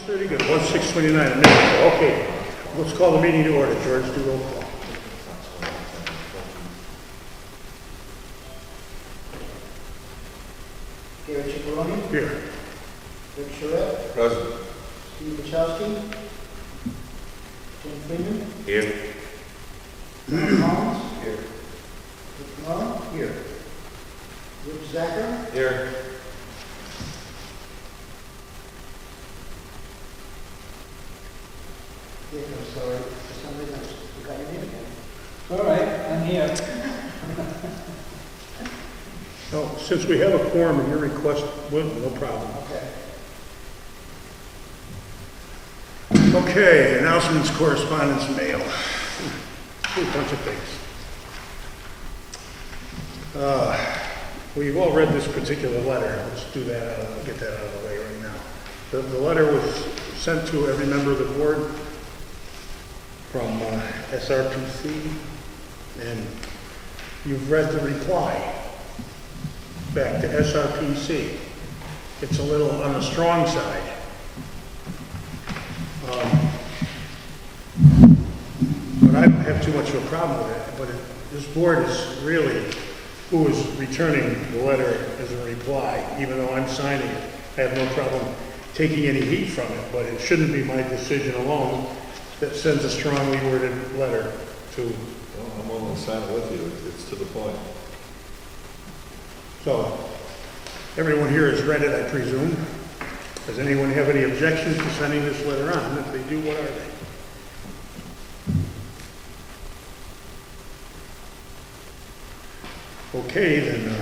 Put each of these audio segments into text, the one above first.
Pretty good, 1629 a minute. Okay, let's call the meeting to order. George, do roll call. Gary Cipollone, Here. Rick Charette, Present. Steve Wachowski, Jim Freeman, Here. Tom Collins, Here. Rick Comeau, here. Rich Zacher, Here. Dick, I'm sorry, for some reason I forgot your name again. All right, I'm here. No, since we have a quorum and your request, well, no problem. Okay. Okay, announcements, correspondence, mail. A bunch of things. We've all read this particular letter. Let's do that, get that out of the way right now. The letter was sent to every member of the board from SRPC, and you've read the reply back to SRPC. It's a little on the strong side. But I don't have too much of a problem with it. But this board is really who is returning the letter as a reply, even though I'm signing it. I have no problem taking any heat from it, but it shouldn't be my decision alone that sends a strongly worded letter to. Well, I'm willing to sign it with you. It's to the point. So, everyone here has read it, I presume. Does anyone have any objections to sending this letter on? If they do, what are they? Okay, then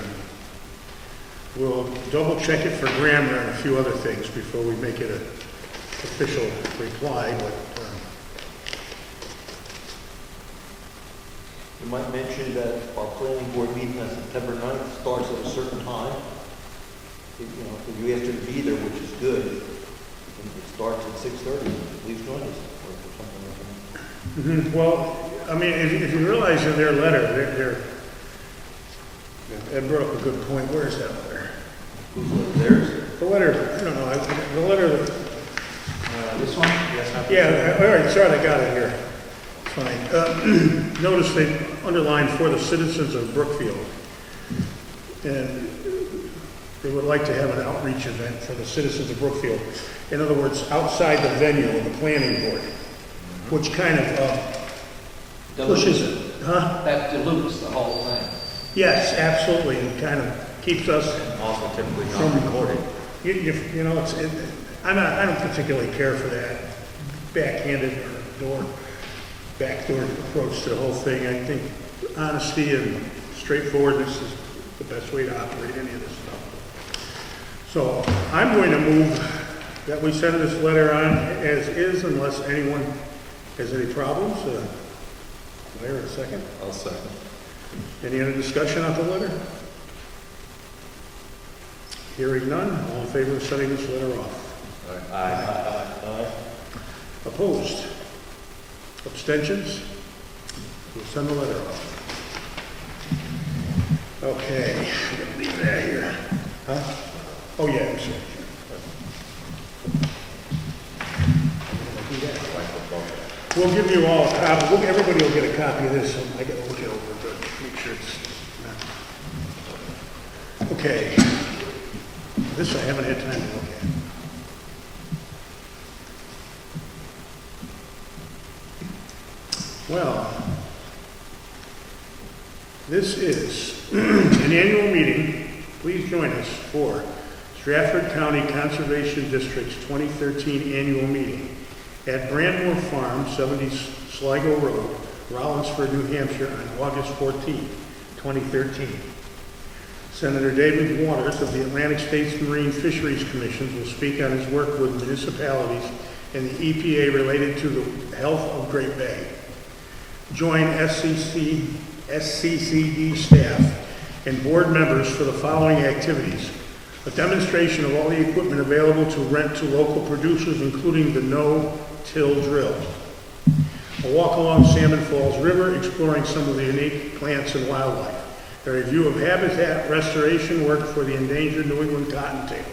we'll double check it for grammar and a few other things before we make it an official reply, but You might mention that our planning board meeting on September 9th starts at a certain time. If you asked her to be there, which is good, and it starts at 6:30, please join us, or something like that. well, I mean, if you realize in their letter, Ed brought up a good point. Where is that letter? Whose letter? Theirs? The letter, I don't know, the letter, This one? Yes. yeah, all right, sorry, I got it here. Fine. Notice they underlined for the citizens of Brookfield. And they would like to have an outreach event for the citizens of Brookfield. In other words, outside the venue of the planning board, which kind of pushes it. Huh? That dilutes the whole thing. Yes, absolutely. It kind of keeps us Also typically from not recorded. You know, I don't particularly care for that backhanded or backdoor approach to the whole thing. I think honesty and straightforwardness is the best way to operate any of this stuff. So I'm going to move that we send this letter on as is, unless anyone has any problems. Do I hear a second? I'll second. Any other discussion on the letter? Hearing none, all in favor of sending this letter off? Aye. Opposed? Abstentions? We'll send the letter off. Okay, I'm gonna leave that here. Huh? Oh, yeah, I'm sorry. We'll give you all a copy. Everybody will get a copy of this. I gotta look it over to make sure it's not. Okay. This I haven't had time to look at. Well, this is an annual meeting. Please join us for Stratford County Conservation District's 2013 annual meeting at Brandmore Farm, 70 Sligo Road, Rollinsford, New Hampshire, on August 14, 2013. Senator David Waters of the Atlantic States Marine Fisheries Commission will speak on his work with municipalities and the EPA related to the health of Great Bay. Join SCCD staff and board members for the following activities: a demonstration of all the equipment available to rent to local producers, including the no-till drill, a walk along Salmon Falls River, exploring some of the unique plants and wildlife, a review of habitat restoration work for the endangered New England cottontail,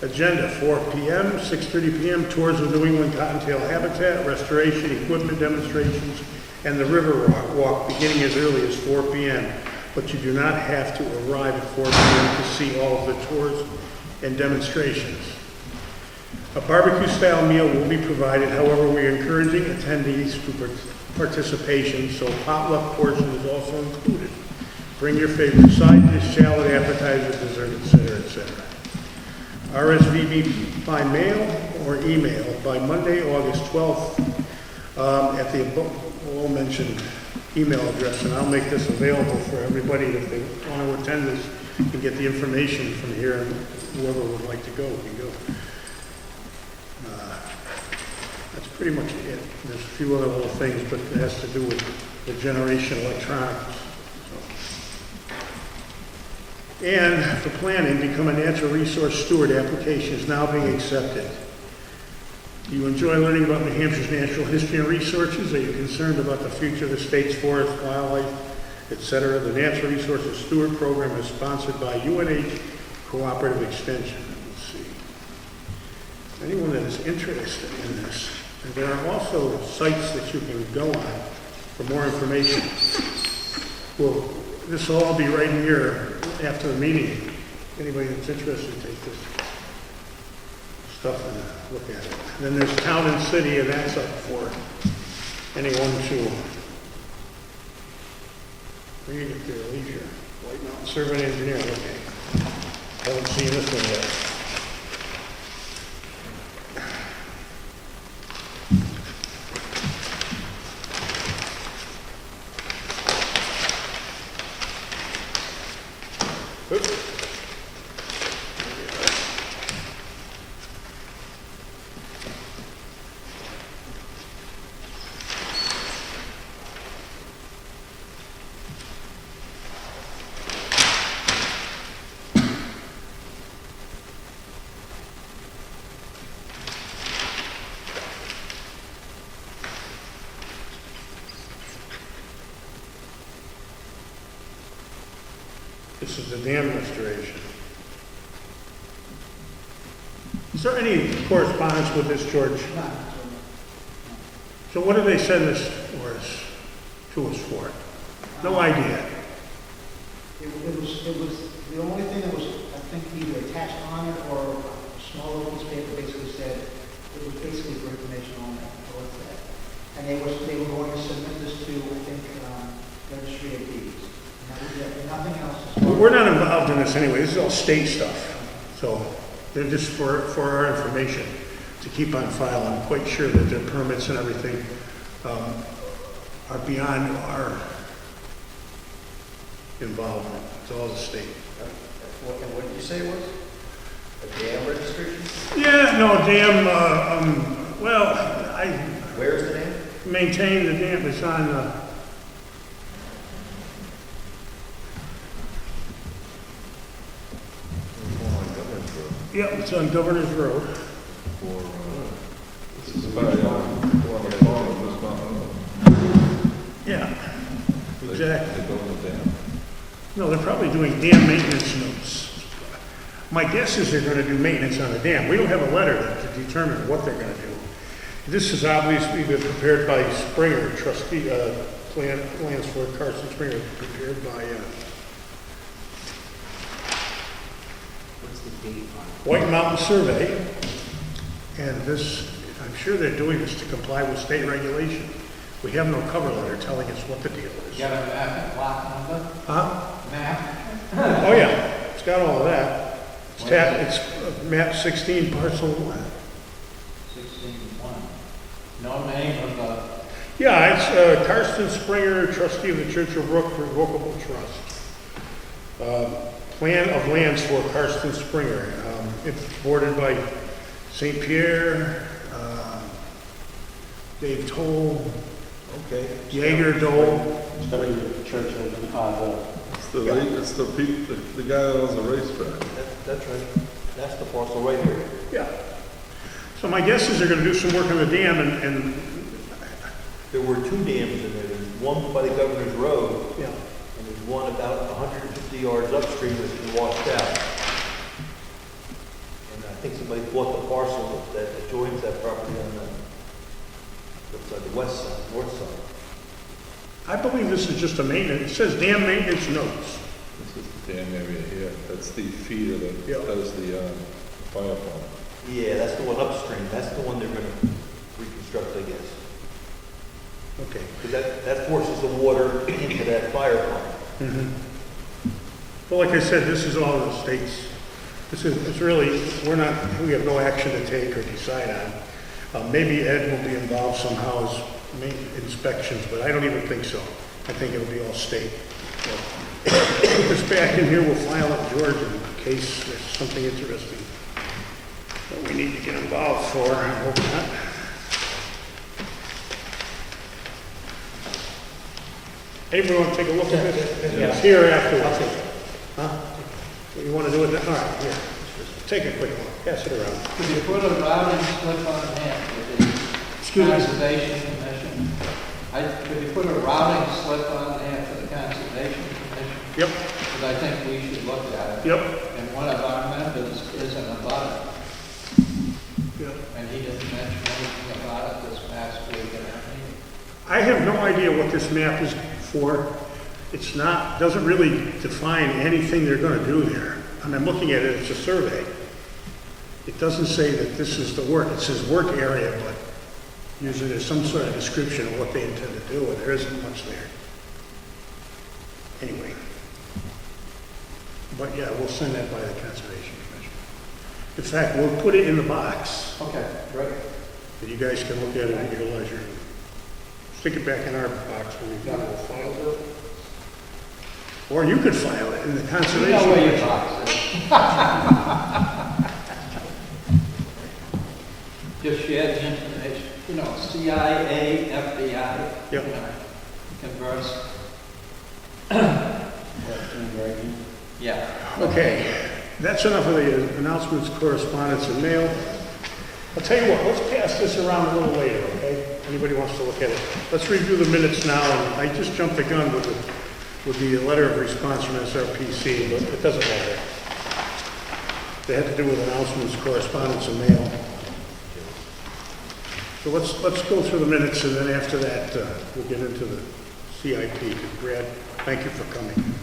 Agenda, 4 p.m., 6:30 p.m., tours of New England cottontail habitat, restoration, equipment demonstrations, and the river walk beginning as early as 4 p.m. But you do not have to arrive at 4 p.m. to see all of the tours and demonstrations. A barbecue-style meal will be provided, however, we are encouraging attendees to participation, so potluck portion is also included. Bring your favorite side dish, salad, appetizer, dessert, etc., etc. RSVP by mail or email by Monday, August 12th, at the above-mentioned email address, and I'll make this available for everybody if they want to attend this and get the information from here, and whoever would like to go can go. That's pretty much it. There's a few other little things, but it has to do with the generation electronics. And for planning, become a natural resource steward application is now being accepted. Do you enjoy learning about New Hampshire's natural history and resources? Are you concerned about the future of the state's forest, wildlife, etc.? The Natural Resources Steward Program is sponsored by UNH Cooperative Extension. Let's see. Anyone that is interested in this, and there are also sites that you can go on for more information. Well, this will all be right here after the meeting. Anybody that's interested, take this stuff and look at it. And then there's town and city, and that's up for anyone to read at their leisure. White Mountain Survey Engineer, okay. Haven't seen this one yet. Oops. This is the dam restoration. Is there any correspondence with this, George? No. So what do they send this to us for? No idea. It was, the only thing that was, I think, either attached on it or a small little piece of paper basically said, it was basically for information on that, or what's that. And they were going to submit this to, I think, Registry of Deeds. And that was it, nothing else. We're not involved in this anyway. This is all state stuff. So they're just for our information to keep on file. I'm quite sure that their permits and everything are beyond our involvement. It's all the state. And what did you say it was? A dam registration? Yeah, no, dam, well, I Where's the dam? maintain the dam. It's on, yeah, it's on Governor's Road. This is by, this mountain. Yeah, exactly. They built the dam. No, they're probably doing dam maintenance notes. My guess is they're going to do maintenance on the dam. We don't have a letter to determine what they're going to do. This is obviously been prepared by Springer, trustee, plans for Carson Springer, prepared by What's the date on it? White Mountain Survey. And this, I'm sure they're doing this to comply with state regulation. We have no cover letter telling us what the deal is. You got a map and lot number? Huh? Map? Oh, yeah, it's got all of that. It's map 16, parcel 1. 16-1. No name of the, Yeah, it's Karsten Springer, trustee of the Church of Brook Revocable Trust. Plan of lands for Karsten Springer. It's bordered by St. Pierre, Dave Toll, Okay. Jaeger Dole. It's the guy that owns the racetrack. That's right. That's the parcel right here. Yeah. So my guess is they're going to do some work on the dam and There were two dams in there. There's one by the Governor's Road, yeah. and there's one about 150 yards upstream that's been washed out. And I think somebody bought the parcel that adjoins that property on the west side, north side. I believe this is just a maintenance, it says dam maintenance notes. This is the dam area here, that's the feeder Yeah. that does the fire pump. Yeah, that's the one upstream, that's the one they're gonna reconstruct, I guess. Okay. Because that forces the water into that fire pump. Well, like I said, this is all the states. It's really, we have no action to take or decide on. Maybe Ed will be involved somehow as inspections, but I don't even think so. I think it'll be all state. So, put this back in here, we'll file it, George, in case there's something interesting that we need to get involved for. I hope not. Anybody want to take a look at this? Yeah. It's here afterwards. Huh? You want to do it now? All right, here. Take a quick look. Pass it around. Could you put a routing slip on hand with the Excuse me? Conservation Commission? Could you put a routing slip on hand for the Conservation Commission? Yep, Because I think we should look at it. yep. And one of our members isn't about it, Yep. and he didn't mention anything about it this past week at our meeting. I have no idea what this map is for. It's not, doesn't really define anything they're going to do there. And I'm looking at it, it's a survey. It doesn't say that this is the work. It says work area, but usually there's some sort of description of what they intend to do, and there isn't much there. Anyway. But yeah, we'll send that by the Conservation Commission. In fact, we'll put it in the box, Okay, great. that you guys can look at it at your leisure. Stick it back in our box when we've done it, we'll file it. Or you could file it in the You Conservation know where your Commission. box is. Just share the information, CIA, FBI. Yep. Converse. Yeah. Okay, that's enough of the announcements, correspondence, and mail. I'll tell you what, let's pass this around a little later, okay? Anybody wants to look at it. Let's review the minutes now, and I just jumped the gun with the letter of response from SRPC, but it doesn't matter. They had to do with announcements, correspondence, and mail. So let's go through the minutes, and then after that, we'll get into the CIP. Brad, thank you for coming.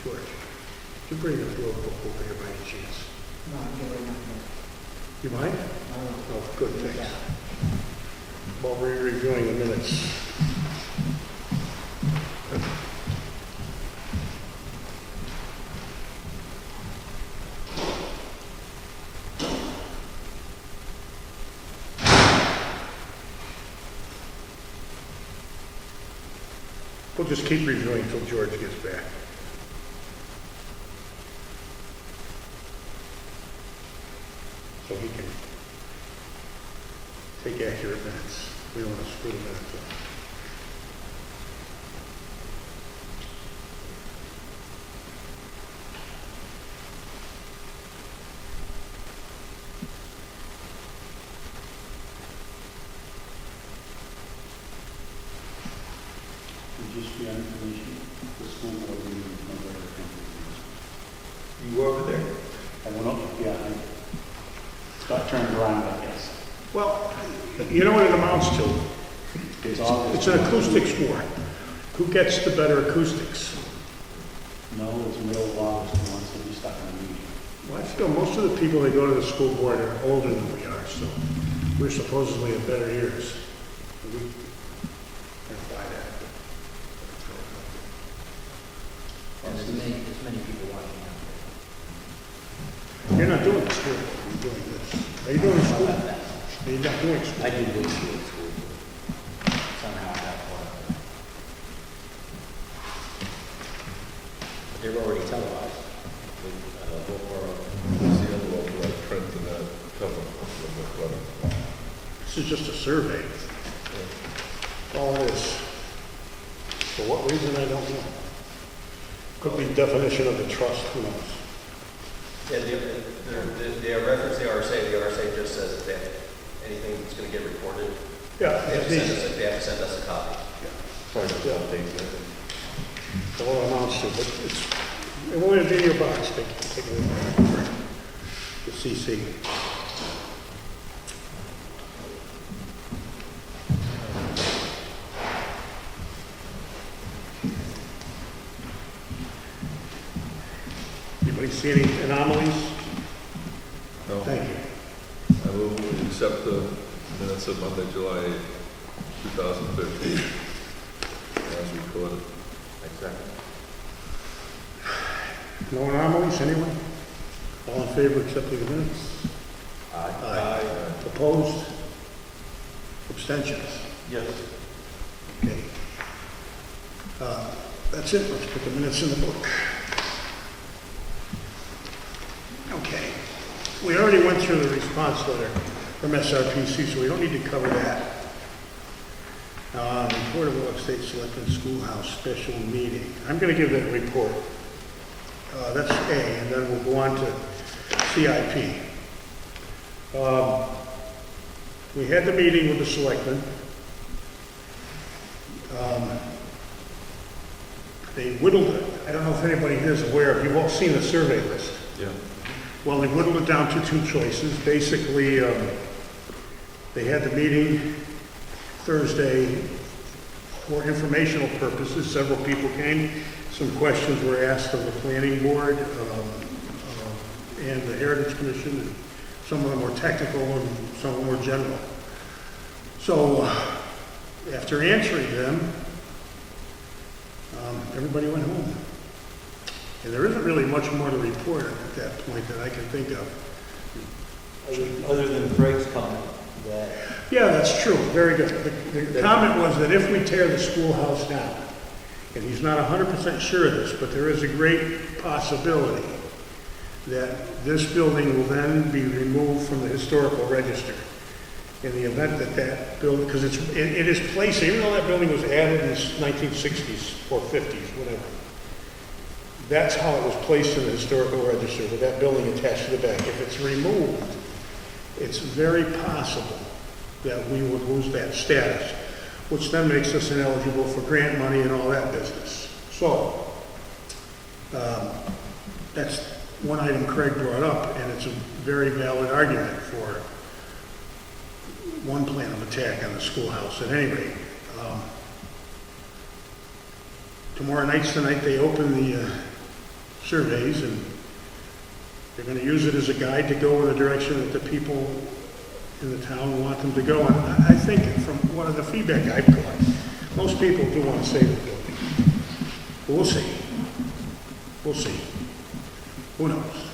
George, could you bring the floor book over here by any chance? No, I'm getting nothing. You mind? Oh, good, thanks. While we're reviewing the minutes. We'll just keep reviewing until George gets back. So he can take accurate minutes. We don't want to screw the minutes up. Just for your information, the school board meeting is November 10th. You were over there? I went up, yeah, I got turned around, I guess. Well, you know what it amounts to? It's an acoustics war. Who gets the better acoustics? No, it's real long, so wants to be stuck in a meeting. Well, I feel most of the people that go to the school board are older than we are, so we're supposedly in better years. We verify that. And there's many people watching out You're not doing school, you're doing this. Are you doing school? there. Are you not doing school? I do go to school at school. Somehow I got part of it. But they're already televised. What's the other one, like print and that cover? This is just a survey. All it is. For what reason, I don't know. Could be definition of the trust, who knows? Yeah, the reference to the RSA just says that anything that's going to get recorded, Yeah, they have it to send needs, us, they have to send us a copy. Trying to update that. that's all it amounts to, but it's, it won't be in your box, take a look at the CC. Anybody see any anomalies? No. Thank you. I will accept the minutes of Monday, July 2013, as recorded. Exactly. No anomalies, anyone? All in favor of accepting the minutes? Aye. Opposed? Abstentions? Yes. Okay. That's it, let's put the minutes in the book. Okay. We already went through the response letter from SRPC, so we don't need to cover that. Report of Willow State Selectmen Schoolhouse Special Meeting. I'm going to give that report. That's A, and then we'll go on to CIP. We had the meeting with the selectmen. They whittled it. I don't know if anybody here is aware of, you've all seen the survey list. Yeah. Well, they whittled it down to two choices. Basically, they had the meeting Thursday for informational purposes. Several people came. Some questions were asked of the planning board and the Heritage Commission. And some of them were technical and some of them were general. So after answering them, everybody went home. And there isn't really much more to report at that point that I can think of. Other than Craig's comment that Yeah, that's true. Very good. The comment was that if we tear the schoolhouse down, and he's not 100% sure of this, but there is a great possibility that this building will then be removed from the historical register. In the event that that building, because it is placed, even though that building was added in the 1960s or 50s, whatever, that's how it was placed in the historical register, with that building attached to the back. If it's removed, it's very possible that we would lose that status, which then makes us ineligible for grant money and all that business. So, that's one item Craig brought up, and it's a very valid argument for one plan of attack on the schoolhouse. At any rate, tomorrow night's the night they open the surveys, and they're going to use it as a guide to go in the direction that the people in the town want them to go. And I think from one of the feedback I've got, most people do want to save the building. But we'll see. We'll see. Who knows?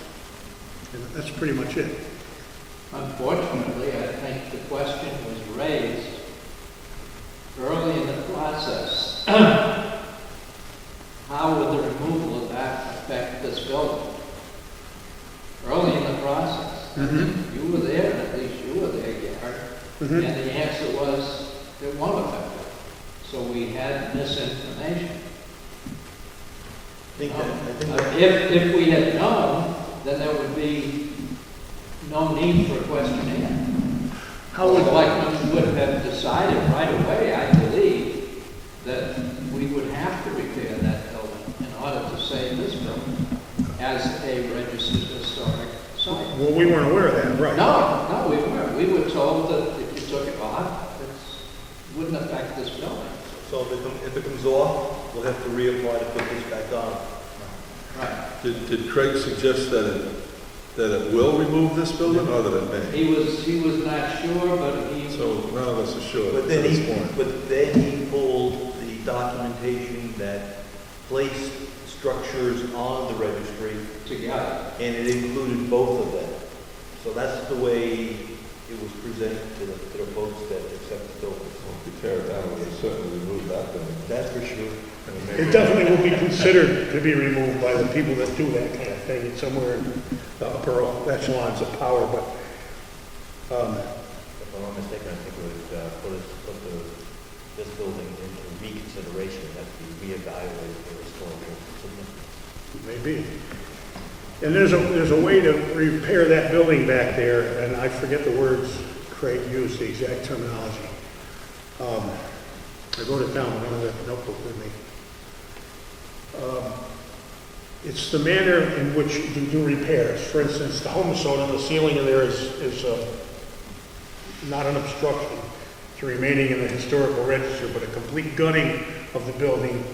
And that's pretty much it. Unfortunately, I think the question was raised early in the process. How would the removal of that affect this building? Early in the process. Mm-hmm. You were there, at least you were there, Gary. Mm-hmm. And the answer was, it won't affect it. So we had misinformation. I think that If we had known, then there would be no need for a questionnaire. How would, The selectmen would have decided right away, I believe, that we would have to repair that building in order to save this building as a registered historic site. well, we weren't aware of that, right? No, we weren't. We were told that if you took it off, it wouldn't affect this building. so if it comes off, we'll have to reapply to put this back on. Right. Did Craig suggest that that it will remove this building or that it may? He was not sure, but he, So none of us are sure But at then this he, point. but then he pulled the documentation that placed structures on the registry, together. and it included both of them. So that's the way it was presented to the folks that accept the building. Well, if you tear it down, we'll certainly remove that building. That's for sure. And maybe- It definitely will be considered to be removed by the people that do that kind of thing. It's somewhere in the upper echelons of power, but, If I'm not mistaken, I think it would put this building into reconsideration, have to be reevaluated for historical significance. maybe. And there's a way to repair that building back there, and I forget the words Craig used, the exact terminology. I wrote it down, I don't have that notebook with me. It's the manner in which you do repairs. For instance, the Homosode, the ceiling in there is not an obstruction to remaining in the historical register, but a complete gutting of the building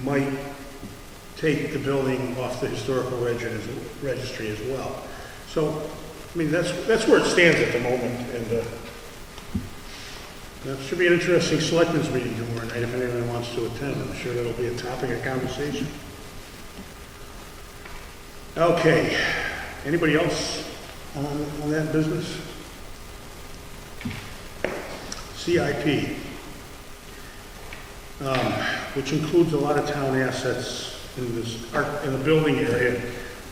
might take the building off the historical registry as well. So, I mean, that's where it stands at the moment, and that should be an interesting selectmen's meeting tomorrow night if anyone wants to attend. I'm sure that'll be a topic of conversation. Okay, anybody else on that business? CIP, which includes a lot of town assets in the building area.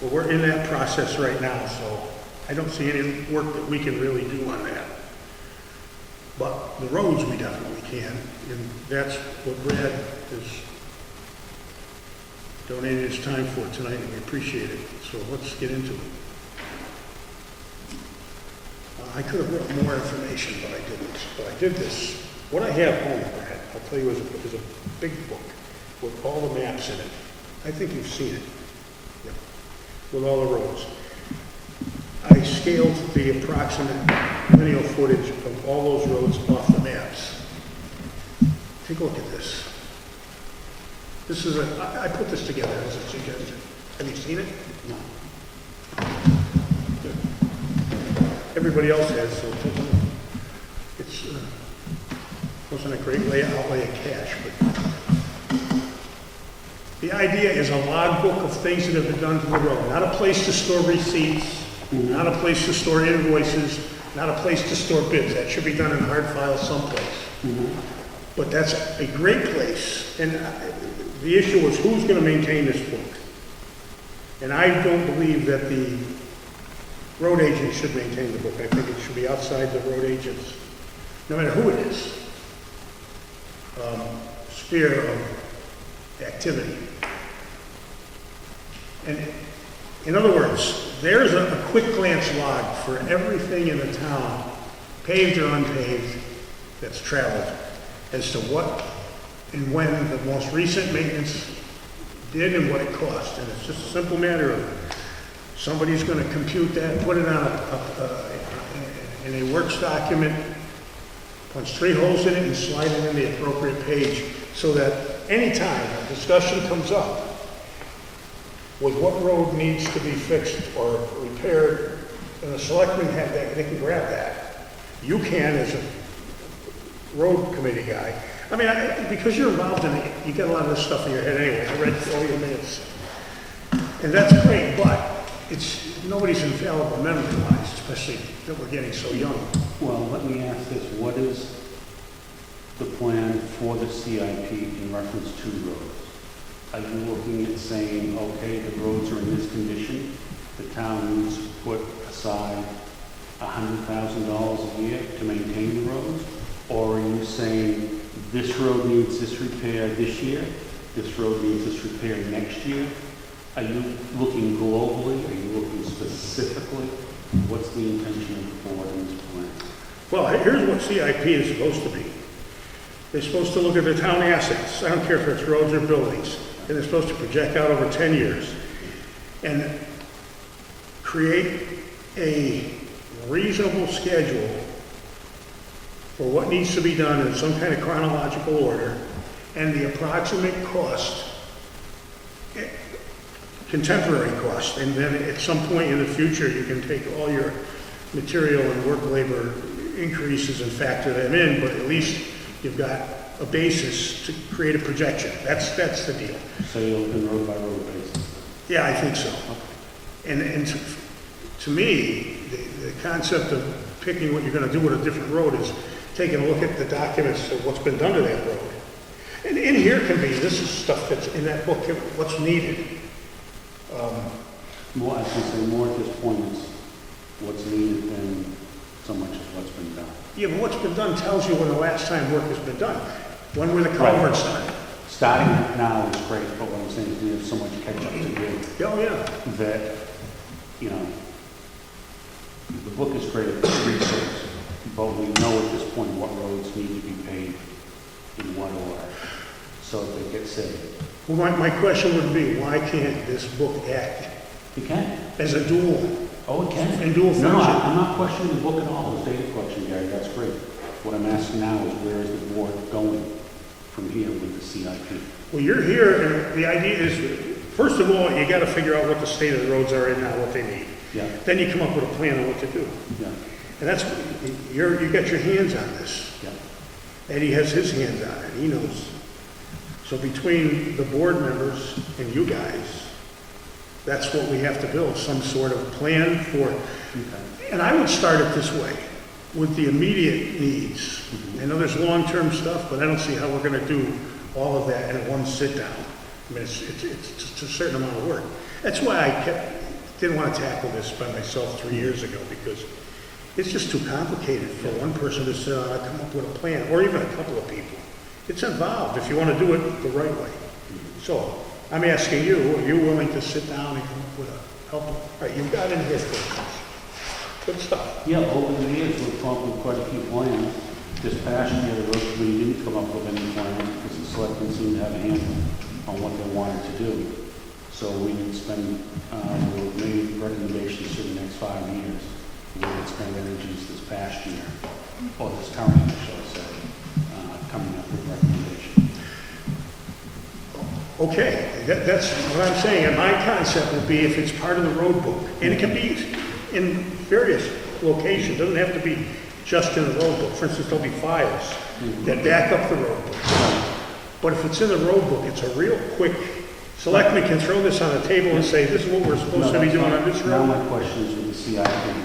Well, we're in that process right now, so I don't see any work that we can really do on that. But the roads we definitely can, and that's what Brad has donated his time for tonight, and we appreciate it. So let's get into it. I could have written more information, but I didn't. But I did this. What I have home, Brad, I'll tell you, is a big book with all the maps in it. I think you've seen it. Yep. With all the roads. I scaled the approximate lineal footage of all those roads off the maps. Take a look at this. This is I put this together as a suggestion. Have you seen it? No. Good. Everybody else has, so take a look. It's wasn't a great outlay of cash, but the idea is a logbook of things that have been done to the road. Not a place to store receipts, not a place to store invoices, not a place to store bids. That should be done in hard files someplace. But that's a great place. And the issue was who's going to maintain this book? And I don't believe that the road agent should maintain the book. I think it should be outside the road agent's, no matter who it is, sphere of activity. And in other words, there's a quick glance log for everything in the town, paved or unpaved, that's traveled, as to what and when the most recent maintenance did and what it cost. And it's just a simple matter of somebody's going to compute that, put it on in a works document, punch 3 holes in it and slide it in the appropriate page so that anytime a discussion comes up with what road needs to be fixed or repaired, and the selectmen have that, they can grab that. You can, as a road committee guy. I mean, because you're involved in it, you get a lot of this stuff in your head anyway. I read all your minutes. And that's great, but nobody's infallible memory-wise, especially that we're getting so young. Well, let me ask this, what is the plan for the CIP in reference to roads? Are you looking at saying, okay, the roads are in this condition, the town needs to put aside $100,000 a year to maintain the roads? Or are you saying this road needs this repair this year, this road needs this repair next year? Are you looking globally? Are you looking specifically? What's the intention of the board in this plan? Well, here's what CIP is supposed to be. They're supposed to look at the town assets. I don't care if it's roads or buildings. And they're supposed to project out over 10 years and create a reasonable schedule for what needs to be done in some kind of chronological order and the approximate cost. contemporary cost. And then at some point in the future, you can take all your material and work labor increases and factor them in, but at least you've got a basis to create a projection. That's the deal. So you're looking road by road basis? Yeah, I think so. And to me, the concept of picking what you're gonna do with a different road is taking a look at the documents of what's been done to that road. And in here can be, this is stuff that's in that book, what's needed. More, I can say more at this point is what's needed than so much as what's been done. Yeah, but what's been done tells you when the last time work has been done. When were the culverts done? Starting now is great, but what I'm saying is there's so much catch up to do Oh, yeah. that, you know, the book is great at research, but we know at this point what roads need to be paved in what order, so that they get saved. Well, my question would be, why can't this book act You can. as a dual, Oh, it can. and dual No, function? I'm not questioning the book at all, the data collection, Gary, that's great. What I'm asking now is where is the board going from here with the CIP? Well, you're here, and the idea is, first of all, you gotta figure out what the state of the roads are in now, what they need. Yeah, Then you come up with a plan on what to do. yeah, And that's, you got your hands on this. yeah. Eddie has his hands on it, he knows. So between the board members and you guys, that's what we have to build, some sort of plan for, Okay. and I would start it this way, with the immediate needs. I know there's long-term stuff, but I don't see how we're gonna do all of that in one sit-down. I mean, it's just a certain amount of work. That's why I didn't want to tackle this by myself 3 years ago, because it's just too complicated for one person to sit down and come up with a plan, or even a couple of people. It's involved if you want to do it the right way. So I'm asking you, are you willing to sit down and come up with a help? All right, you've got in here for good stuff. Yeah, over the years, we've come up with quite a few plans. This past year, the road committee didn't come up with any plans because the selectmen seemed to have a handle on what they wanted to do. So we didn't spend, we made recommendations for the next 5 years. We didn't spend energies this past year, or this current year, shall I say, coming up with recommendations. Okay, that's what I'm saying, and my concept would be if it's part of the road book, and it can be in various locations, doesn't have to be just in the road book. For instance, there'll be files that back up the road book. But if it's in the road book, it's a real quick, selectmen can throw this on the table and say, this is what we're supposed to be doing on this Now road. my question is with the CIP,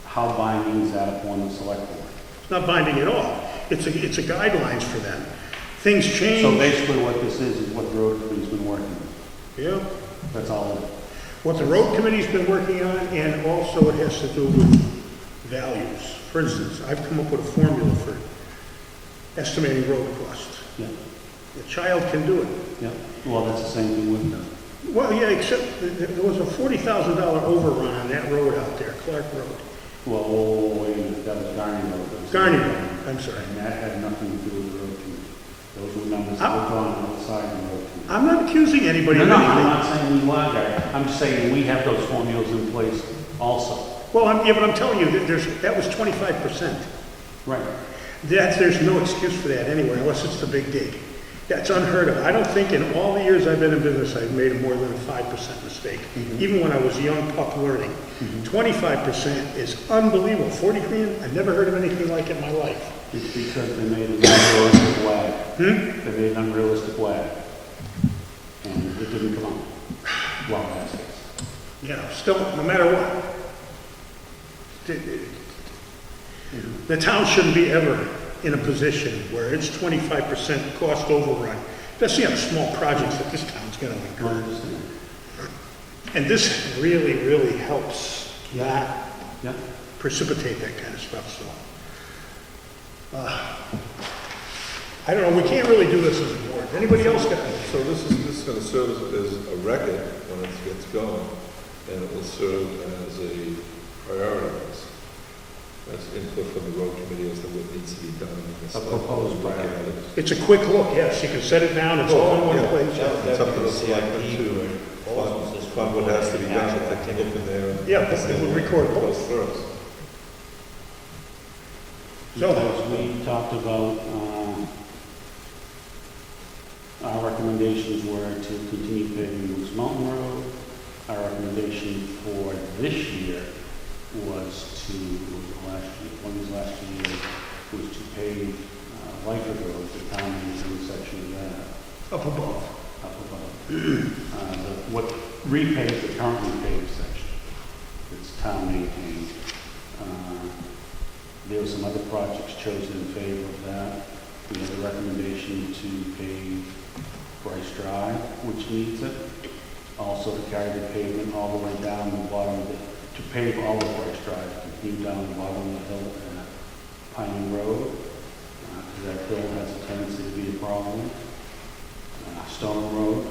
how binding is that upon the select board? It's not binding at all. It's a guidelines for them. Things change. So basically what this is what the road committee's been working on. Yeah. That's all. What the road committee's been working on, and also it has to do with values. For instance, I've come up with a formula for estimating road cost. Yeah, The child can do it. yeah. Well, that's the same thing with them. Well, yeah, except there was a $40,000 overrun on that road out there, Clark Road. Well, wait a minute, that was Garney Road. That was- Garney Road, I'm sorry. And that had nothing to do with the road committee. Those were numbers that were drawn outside the road committee. I'm not accusing anybody No, of no, I'm anything. not saying we are, Gary. I'm just saying we have those formulas in place also. Well, yeah, but I'm telling you, that was 25%. Right. There's no excuse for that anywhere, unless it's the big dig. That's unheard of. I don't think in all the years I've been in business, I've made more than a 5% mistake, even when I was a young pup learning. 25% is unbelievable. 40 grand, I've never heard of anything like it in my life. It's because they made an unrealistic wag. They made an unrealistic wag. And it didn't come out. Well, that's it. You know, still, no matter what, the town shouldn't be ever in a position where it's 25% cost overrun, especially on small projects that this town's gonna I incur. understand. And this really, really helps not Yeah. precipitate that kind of stuff, so. I don't know, we can't really do this as a board. Anybody else got anything? So this is going to serve as a record when it gets going, and it will serve as a priority list. That's input from the road committee as to what needs to be done. A proposed Look at plan. it. It's a quick look, yes, you can set it down, it's all in one Yeah. place. It's up to the selectmen to fund what has to be done, if they can look in there. Yeah, but they would record both. First. Because we talked about, our recommendations were to continue paving Moose Mountain Road, our recommendation for this year was to, one of these last 2 years, was to pave Wentworth Road, the town maintained section of that. Up above. Up above. What repaved the currently paved section. It's town maintained. There were some other projects chosen in favor of that. We have a recommendation to pave Bryce Drive, which needs it. Also to carry the pavement all the way down the bottom of to pave all of Bryce Drive, to continue down the bottom of the hill at Pining Road. That hill has a tendency to be a problem. Stone Road,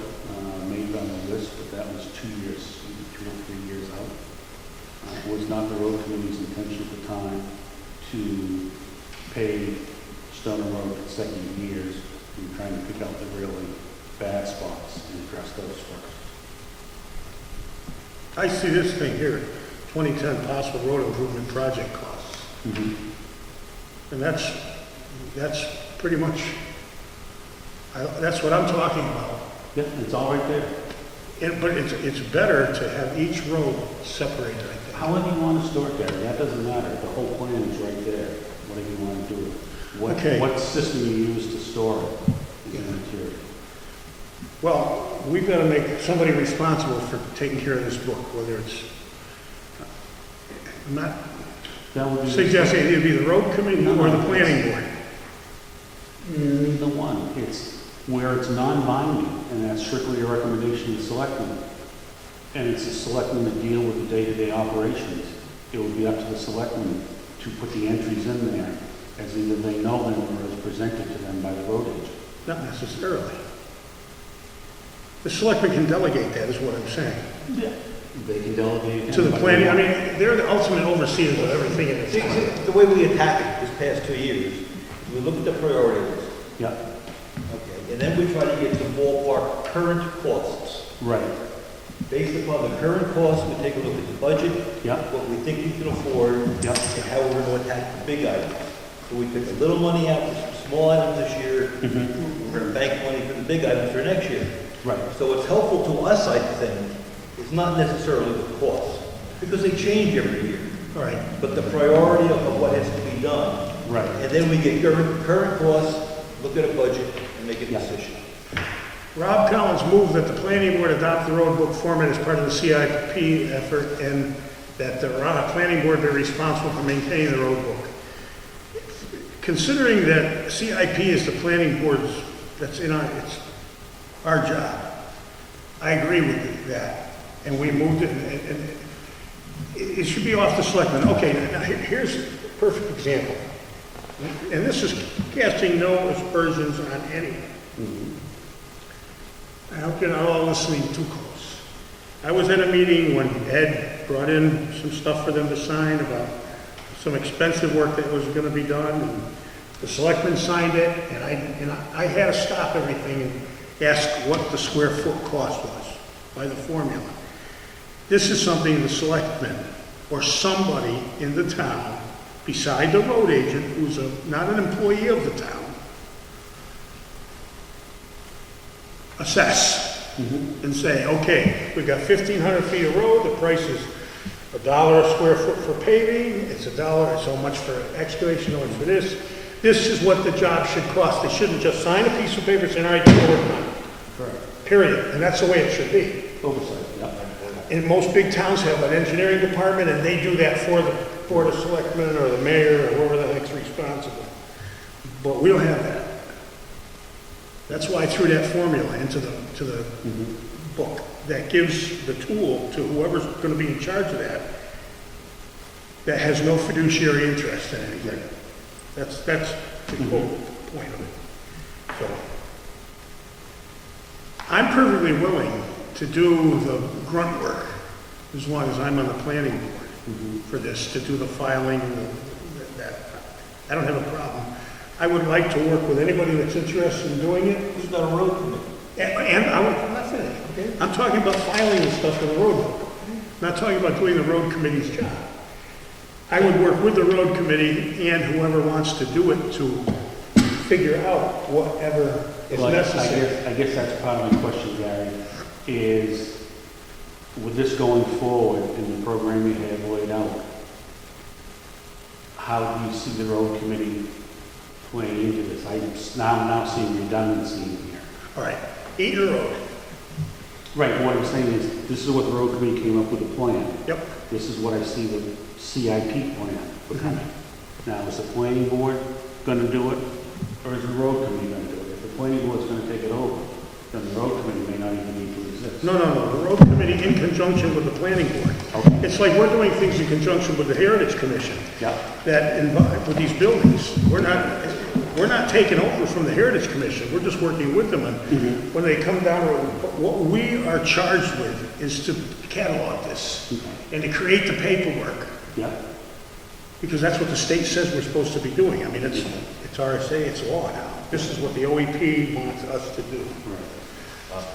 made on the list, but that was 2 years, maybe 2 or 3 years out. It was not the road committee's intention at the time to pave Stone Road for 2nd years. We were trying to pick out the really bad spots and address those first. I see this thing here, 2010 possible road improvement project costs. And that's pretty much, that's what I'm talking about. Yeah, it's all right there. But it's better to have each road separated, I think. However you want to store it there, that doesn't matter. The whole plan is right there, whatever you want to do. What system you use to store it is the material. Well, we've got to make somebody responsible for taking care of this book, whether it's, I'm not suggesting it'd be the road committee or the planning board. Neither one. It's where it's non-binding, and that's strictly a recommendation of the selectmen. And it's the selectmen that deal with the day-to-day operations. It would be up to the selectmen to put the entries in there as either they know them or as presented to them by the road agent. Not necessarily. The selectmen can delegate that, is what I'm saying. Yeah. They can delegate To the planning, I mean, they're the ultimate overseers of everything in the town. The way we attack it this past 2 years, we look at the priority list. Yeah. Okay, and then we try to get some ballpark current costs. Right. Based upon the current costs, we take a look at the budget, Yeah. what we think we can afford, Yeah. and how we're going to attack the big items. So we took a little money out for some small items this year, we're going to bank money for the big items for next year. Right. So what's helpful to us, I think, is not necessarily the costs, because they change every year, All right. but the priority of what has to be done. Right. And then we get current costs, look at a budget, and make a Yeah. decision. Rob Collins moved that the planning board adopt the road book format as part of the CIP effort, and that the planning board be responsible for maintaining the road book. Considering that CIP is the planning board's, that's in it's our job, I agree with that, and we moved it, and it should be off the selectmen. Okay, now here's a perfect example, and this is casting no aspersions on anyone. I hope you're not all listening too close. I was at a meeting when Ed brought in some stuff for them to sign about some expensive work that was going to be done, and the selectmen signed it, and I had to stop everything and ask what the square foot cost was by the formula. This is something the selectmen or somebody in the town, beside the road agent, who's not an employee of the town, assess and say, okay, we've got 1,500 feet of road, the price is $1 a square foot for paving, it's $1 so much for excavation, so much for this. This is what the job should cost. They shouldn't just sign a piece of paper saying, all right, you can work on it. Correct. Period. And that's the way it should be. Oversight, yeah. And most big towns have an engineering department, and they do that for the board of selectmen or the mayor or whoever the heck's responsible. But we don't have that. That's why I threw that formula into the book. That gives the tool to whoever's going to be in charge of that has no fiduciary interest in anything. That's the whole point of it. So I'm perfectly willing to do the grunt work as long as I'm on the planning board for this, to do the filing and that. I don't have a problem. I would like to work with anybody that's interested in doing it. Who's got a road committee? And I'm not finished, okay? I'm talking about filing and stuff for the road book. I'm not talking about doing the road committee's job. I would work with the road committee and whoever wants to do it to figure out whatever is necessary. I guess that's part of my question, Gary, is with this going forward in the program you have laid out, how do you see the road committee playing into this? I'm now seeing redundancy in here. All right, Eaton Road. Right, what I'm saying is, this is what the road committee came up with a plan. Yep. This is what I see the CIP plan becoming. Now, is the planning board gonna do it, or is the road committee gonna do it? If the planning board's gonna take it over, then the road committee may not even need to exist. No, the road committee in conjunction with the planning board. Okay. It's like we're doing things in conjunction with the Heritage Commission Yeah, that involve, with these buildings. We're not taking over from the Heritage Commission, we're just working with them. And when they come down, what we are charged with is to catalog this and to create the paperwork, yeah. because that's what the state says we're supposed to be doing. I mean, it's RSA, it's law now. This is what the OEP wants us to do. Right.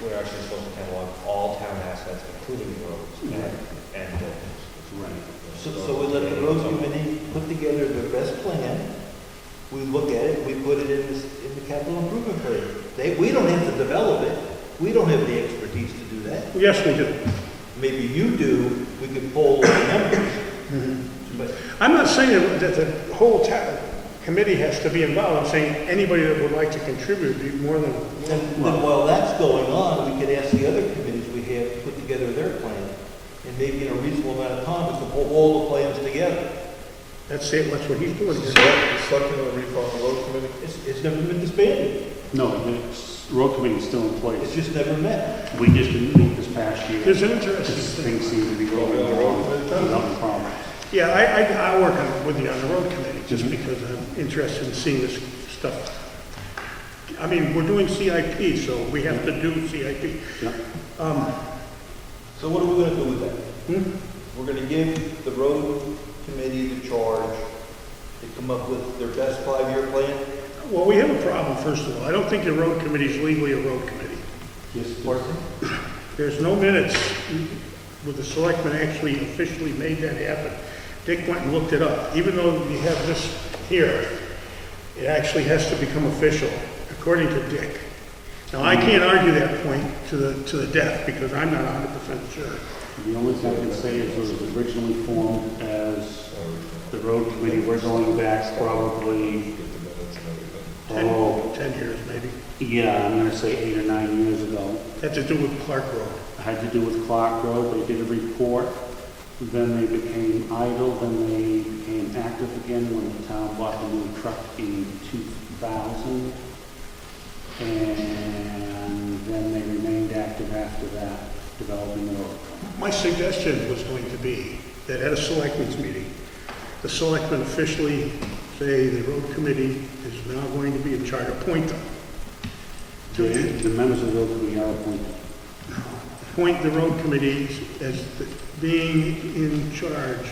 We're actually supposed to catalog all town assets, including roads and buildings. Right. So we let the road committee put together their best plan, we look at it, we put it in the capital improvement plan. We don't have to develop it, we don't have the expertise to do that. Yes, we do. Maybe you do, we could poll the members. But I'm not saying that the whole committee has to be involved. I'm saying anybody that would like to contribute, be more than then while that's going on, we could ask the other committees we have to put together their plan. And maybe in a reasonable amount of time, we can pull all the plans together. That's it, that's what he's doing The here. selectmen will reform the road committee? It's never been disbanded. No, the road committee is still in It's place. just never met. We just didn't meet this past year. There's an interesting This thing. thing seemed to be going along without problem. Yeah, I work with you on the road committee, just because I'm interested in seeing this stuff. I mean, we're doing CIP, so we have to do CIP. Yeah. So what are we gonna do with that? We're gonna give the road committee the charge to come up with their best 5-year plan? Well, we have a problem, first of all. I don't think the road committee is legally a road committee. Yes, Pardon? There's no minutes where the selectmen actually officially made that happen. Dick went and looked it up. Even though you have this here, it actually has to become official, according to Dick. Now, I can't argue that point to the death, because I'm not 100% sure. The only thing I can say is it was originally formed as the road committee. We're going back probably, Get the minutes and everything. 10 years, maybe. yeah, I'm gonna say 8 or 9 years ago. Had to do with Clark Road. It had to do with Clark Road. They did a report. Then they became idle. Then they became active again when the town bought the new truck in 2000. And then they remained active after that, developing the road. My suggestion was going to be that at a selectmen's meeting, the selectmen officially say the road committee is now going to be in charge, appoint them. The members of the road committee are appointed. Appoint the road committee as being in charge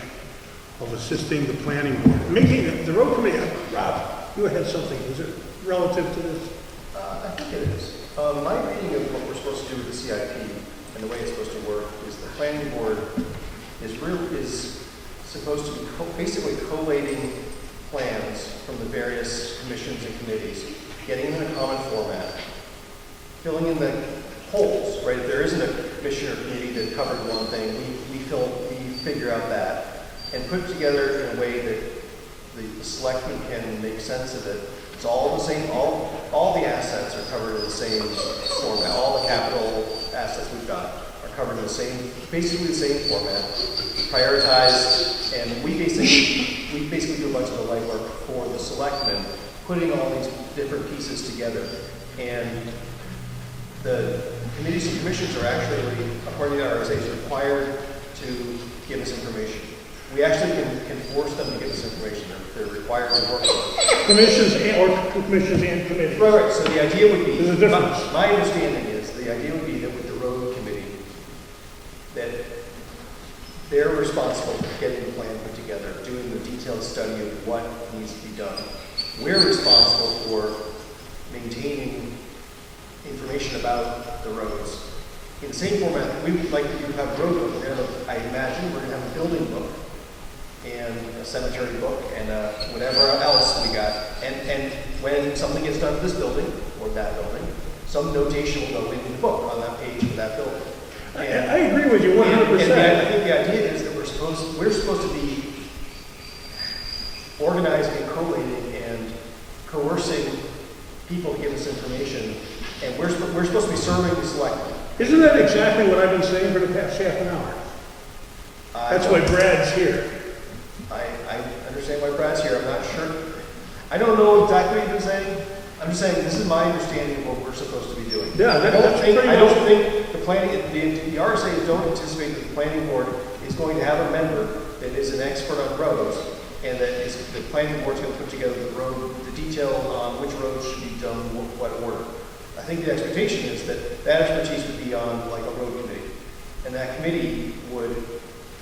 of assisting the planning board. Making the road committee, Rob, you had something, is it relative to this? I think it is. My reading of what we're supposed to do with the CIP and the way it's supposed to work is the planning board is supposed to be basically collating plans from the various commissions and committees, getting them in a common format, filling in the holes, right? If there isn't a commission or committee that covered one thing, we figure out that and put it together in a way that the selectmen can make sense of it. It's all the same, all the assets are covered in the same format. All the capital assets we've got are covered in the same, basically the same format, prioritized, and we basically do a bunch of the legwork for the selectmen, putting all these different pieces together. And the committees and commissions are actually, according to the RSA, required to give us information. We actually can force them to give us information. They're required to work with us. Commissions and committees. Right. So the idea would be, There's a difference. my understanding is, the idea would be that with the road committee, that they're responsible for getting the plan put together, doing the detailed study of what needs to be done. We're responsible for maintaining information about the roads. In the same format, we would like to have road book. We're going to, I imagine, we're going to have a building book and a cemetery book and whatever else we got. And when something gets done to this building or that building, some notation will go into the book on that page for that building. I agree with you 100%. And I think the idea is that we're supposed to be organizing and collating and coercing people to give us information, and we're supposed to be serving the selectmen. Isn't that exactly what I've been saying for the past half an hour? That's why Brad's here. I understand why Brad's here. I'm not sure. I don't know exactly what you've been saying. I'm just saying this is my understanding of what we're supposed to be doing. Yeah, I don't think the planning, the RSAs don't anticipate that the planning board is going to have a member that is an expert on roads, and that the planning board's going to put together the detail on which roads should be done, what order. I think the expectation is that expertise would be on like a road committee, and that committee would,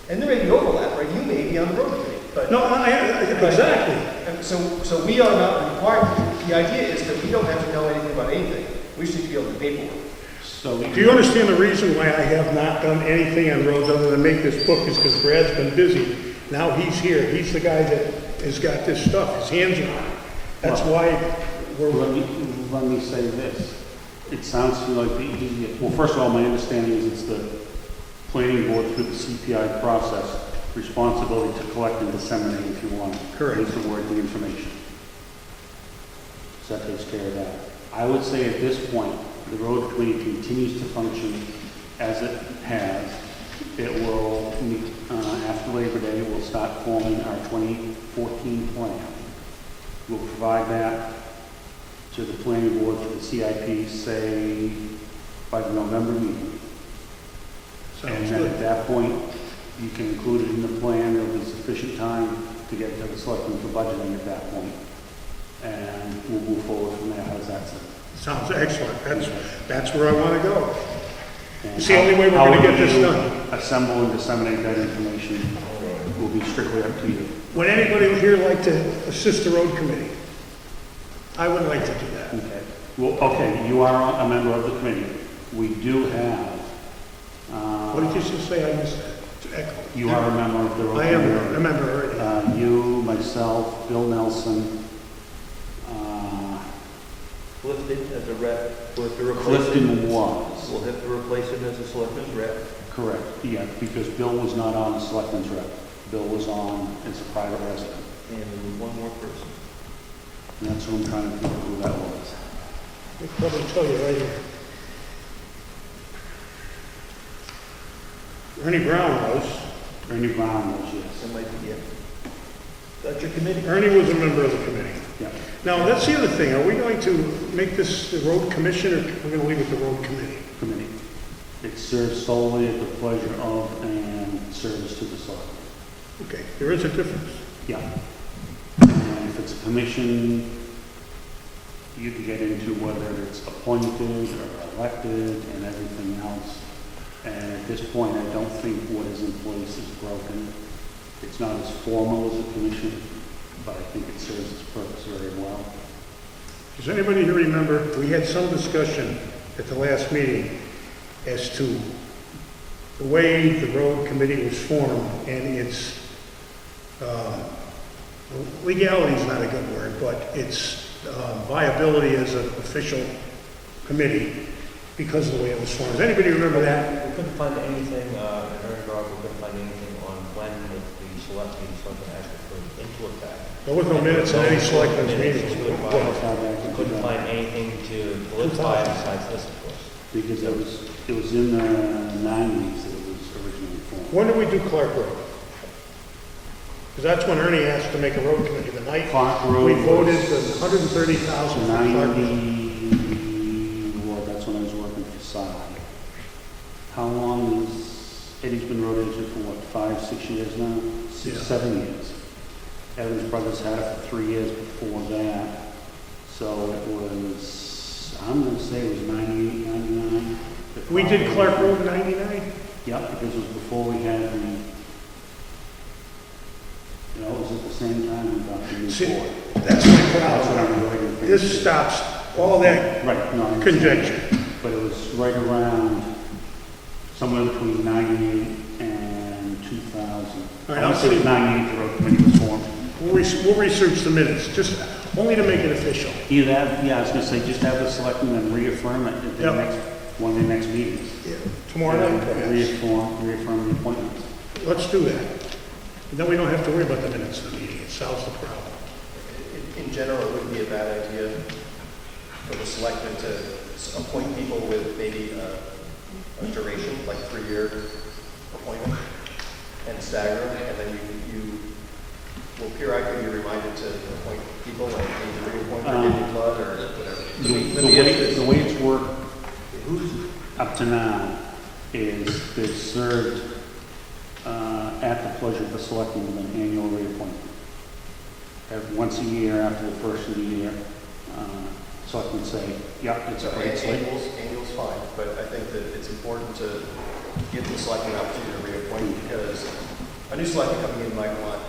and there may be overlap, right? You may be on the road committee, but No, exactly. and so we are not required. The idea is that we don't have to know anything about anything. We just need to be able to do paperwork. So, Do you understand the reason why I have not done anything on roads other than make this book is because Brad's been busy. Now he's here. He's the guy that has got this stuff. His hands are on it. That's why let me say this. It sounds to me like the easiest, well, first of all, my understanding is it's the planning board through the CPI process responsibility to collect and disseminate, if you want. Correct. Use the word, the information. So that takes care of that. I would say at this point, the road committee continues to function as it has. It will, after Labor Day, we'll start forming our 2014 plan. We'll provide that to the planning board for the CIP, say, by the November meeting. Sounds And then good. at that point, you can include it in the plan. There'll be sufficient time to get to the selectmen for budgeting at that point. And we'll move forward from there. How does that sound? Sounds excellent. That's where I want to go. And It's the only way we're how gonna would get this you done. Assemble and disseminate that information will be strictly up to you. Would anybody here like to assist the road committee? I would like to do that. Okay. Well, okay, you are a member of the committee. We do have, What did you just say? I missed that. To echo. you are a member of the road I am committee. a member already. You, myself, Bill Nelson, Clifton as a rep, we'll have to replace Clifton him. was. We'll have to replace him as a selectman's rep. Correct, yeah, because Bill was not on the selectmen's rep. Bill was on as a private resident. And one more person. And that's what I'm trying to figure out who that was. I can probably tell you right here. Ernie Brown was. Ernie Brown was, yes. That might be it. That's your committee. Ernie was a member of the committee. Yeah. Now, that's the other thing. Are we going to make this the road commission, or we're going to leave it the road committee? Committee. It serves solely at the pleasure of and service to the selectmen. Okay, there is a difference. Yeah. And if it's a commission, you can get into whether it's appointed or elected and everything else. And at this point, I don't think what is in place is broken. It's not as formal as a commission, but I think it serves its purpose very well. Does anybody here remember, we had some discussion at the last meeting as to the way the road committee was formed and its, legality is not a good word, but its viability as an official committee because of the way it was formed. Does anybody remember that? We couldn't find anything, in Aaron Garb, we couldn't find anything on when the selectmen actually put it into effect. There was no minutes in any selectmen's Minutes, meetings. we couldn't find anything to solidify besides this, of course. Because it was in the 90s that it was originally formed. When did we do Clark Road? Because that's when Ernie asked to make a road committee, the night Clark Road we voted was the $130,000 for Clark Road. 90, well, that's when I was working for SAG. How long has Eddie's been road agent for, what, 5, 6 years now? Yeah. 7 years. Evans Brothers had it for 3 years before that. So it was, I'm going to say it was 98, 99. We did Clark Road in 99? Yeah, because it was before we had the, it was at the same time we got the new See, board. that's my That's what problem. I'm relating to. This stops all that Right, no, I understand. conjecture. But it was right around somewhere between 98 and 2000. All right, I I'll want to say see. 98 the road committee was formed. We'll research the minutes, just only to make it official. Either that, yeah, I was going to say, just have the selectmen and reaffirm it at the Yep. next one of the next meetings. Tomorrow night, And perhaps. reaffirm the appointments. Let's do that. And then we don't have to worry about the minutes of the meeting. It solves the problem. In general, it wouldn't be a bad idea for the selectmen to appoint people with maybe a duration, like 3-year appointment, and stagger them, and then you will periodically be reminded to appoint people, and either reappoint or give you blood or whatever. The way it's worked up to now is they've served at the pleasure of the selectmen with an annual reappointment. Once a year after the first of the year, selectmen say, yep, it's a great slate. Annual's fine, but I think that it's important to give the selectmen an opportunity to reappoint, because a new selectman coming in might want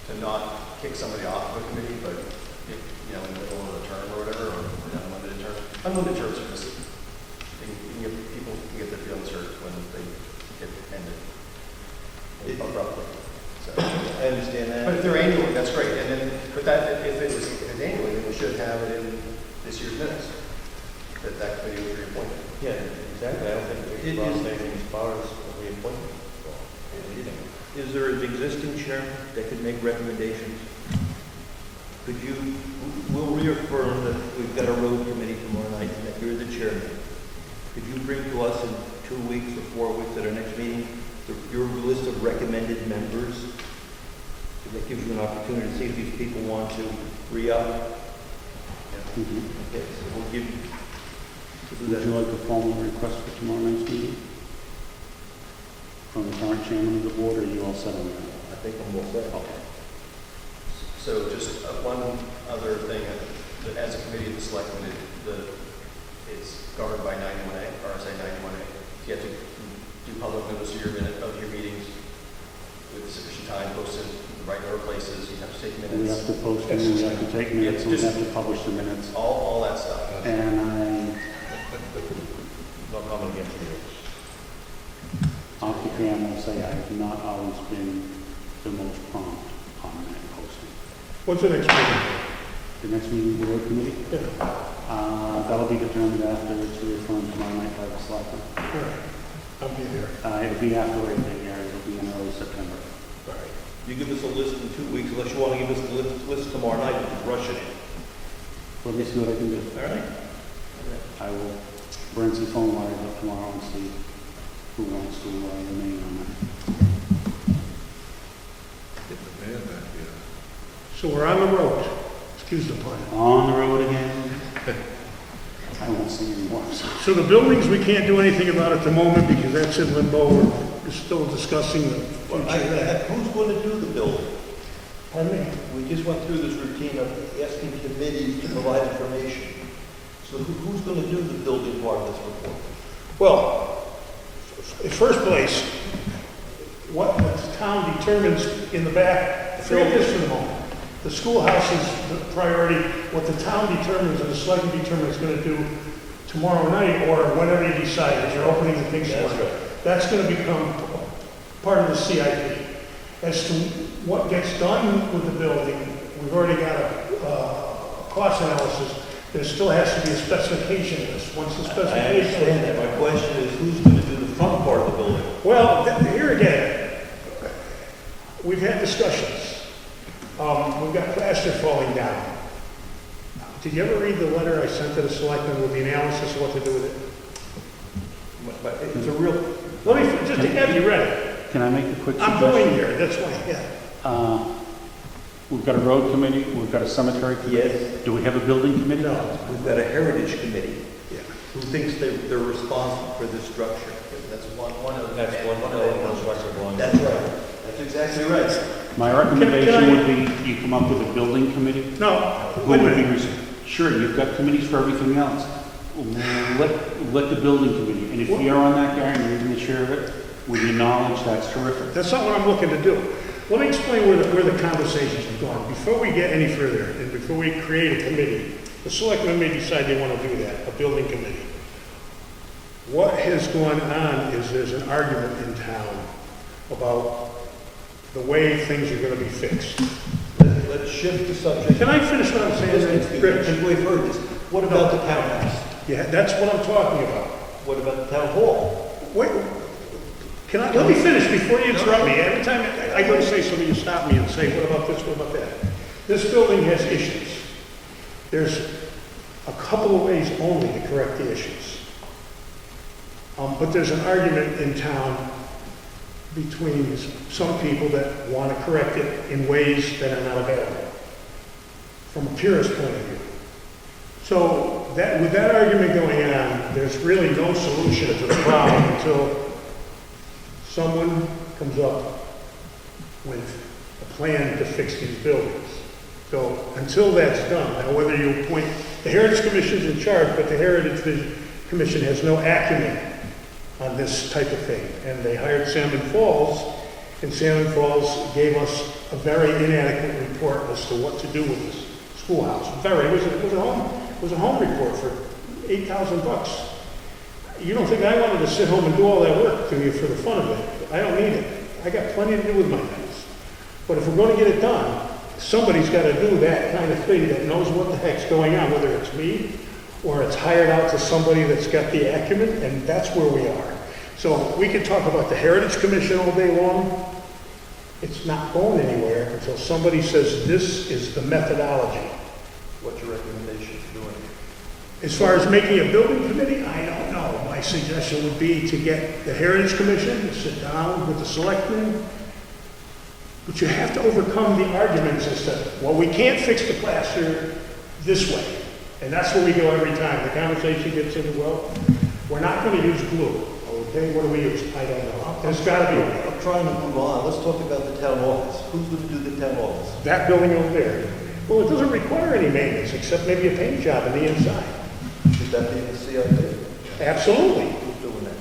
to not kick somebody off of a committee, but if, in the middle of the term or whatever, or an unlimited term. Unlimited terms are just, people can get their feelings hurt when they get ended abruptly. So, I understand that. but if they're annually, that's great. And then, if it's annually, then we should have it in this year's minutes, that committee was reappointed. Yeah, exactly. I don't think we can cross anything as far as a reappointment. Is there an existing chairman that could make recommendations? Could you, we'll reaffirm that we've got a road committee tomorrow night and that you're the chairman. Could you bring to us in 2 weeks or 4 weeks at our next meeting your list of recommended members? That gives you an opportunity to see if these people want to re-up. Okay, so we'll give you. Would you like a formal request for tomorrow night's meeting? From the current chairman of the board, or are you all set on that? I think I'm all set. Okay. So just one other thing, that as a committee of the selectmen, it's governed by 91A, RSA 91A. You have to do public notice of your meetings with sufficient time, posted in the right number of places, you have to take minutes. We have to post them, we have to take minutes, we have to publish the minutes. All that stuff. And No comment against you. off the camera, will say I have not always been the most prompt on that posting. What's the next meeting? The next meeting, the road committee, that'll be determined after it's reaffirmed tomorrow night by the selectmen. All right. I'll be there. It'll be after Labor Day, Gary. It'll be in early September. All right. You give us a list in 2 weeks, unless you want to give us the list tomorrow night, we can rush it. Let me see what I can do. All right? I will bring some phone wires up tomorrow and see who wants to remain on that. Get the man back here. So we're on the road. Excuse the pun. On the road again. I won't see anymore. So the buildings, we can't do anything about at the moment because that's in limbo. We're still discussing the future of that. Who's going to do the building? Pardon me? We just went through this routine of asking committees to provide information. So who's going to do the building part of this report? Well, in first place, what the town determines in the back, forget this for the moment. The schoolhouse is the priority. What the town determines and the selectmen determine is going to do tomorrow night or whenever you decide, as you're opening the things. That's going to become part of the CIP. As to what gets done with the building, we've already got a cost analysis. There still has to be a specification list. Once the specification. I understand that. My question is, who's going to do the front part of the building? Well, here again, we've had discussions. We've got plaster falling down. Did you ever read the letter I sent to the selectmen with the analysis of what to do with it? But it's a real. Let me, just to have you read it. Can I make a quick suggestion? I'm going here, that's why, yeah. We've got a road committee, we've got a cemetery committee. Yes. Do we have a building committee? No. We've got a heritage committee Yeah. who thinks they're responsible for this structure. That's one of That's one of building the construction belongs. That's right. That's exactly right. My recommendation Can I- would be you come up with a building committee. No, Who wait a would be, minute. sure, you've got committees for everything else. Let the building committee, and if you're on that, Gary, and you're even the chair of it, with your knowledge, that's terrific. That's not what I'm looking to do. Let me explain where the conversations have gone. Before we get any further, and before we create a committee, the selectmen may decide they want to do that, a building committee. What has gone on is there's an argument in town about the way things are going to be fixed. Let's shift the subject. Can I finish what I'm saying? And we've heard this. What about the townhouse? Yeah, that's what I'm talking about. What about the town hall? Wait, let me finish before you interrupt me. Every time I go to say something, you stop me and say, what about this, what about that? This building has issues. There's a couple of ways only to correct the issues. But there's an argument in town between some people that want to correct it in ways that are not available, from a purist point of view. So with that argument going on, there's really no solution to the problem until someone comes up with a plan to fix these buildings. So until that's done, now whether you appoint, the Heritage Commission's in charge, but the Heritage Commission has no acumen on this type of thing. And they hired Salmon Falls, and Salmon Falls gave us a very inadequate report as to what to do with this schoolhouse. It was a home report for $8,000. You don't think I wanted to sit home and do all that work to you for the fun of it? I don't need it. I got plenty to do with my things. But if we're going to get it done, somebody's got to do that kind of thing that knows what the heck's going on, whether it's me or it's hired out to somebody that's got the acumen, and that's where we are. So we could talk about the Heritage Commission all day long. It's not going anywhere until somebody says this is the methodology. What's your recommendation for doing? As far as making a building committee, I don't know. My suggestion would be to get the Heritage Commission to sit down with the selectmen. But you have to overcome the arguments as to, well, we can't fix the plaster this way. And that's where we go every time. The conversation gets into, well, we're not going to use glue. Okay, what do we use? I don't know. There's got to be a way. I'm trying to move on. Let's talk about the town office. Who's going to do the town office? That building over there. Well, it doesn't require any maintenance except maybe a paint job on the inside. Should that be in the CIP? Absolutely. Who's doing that?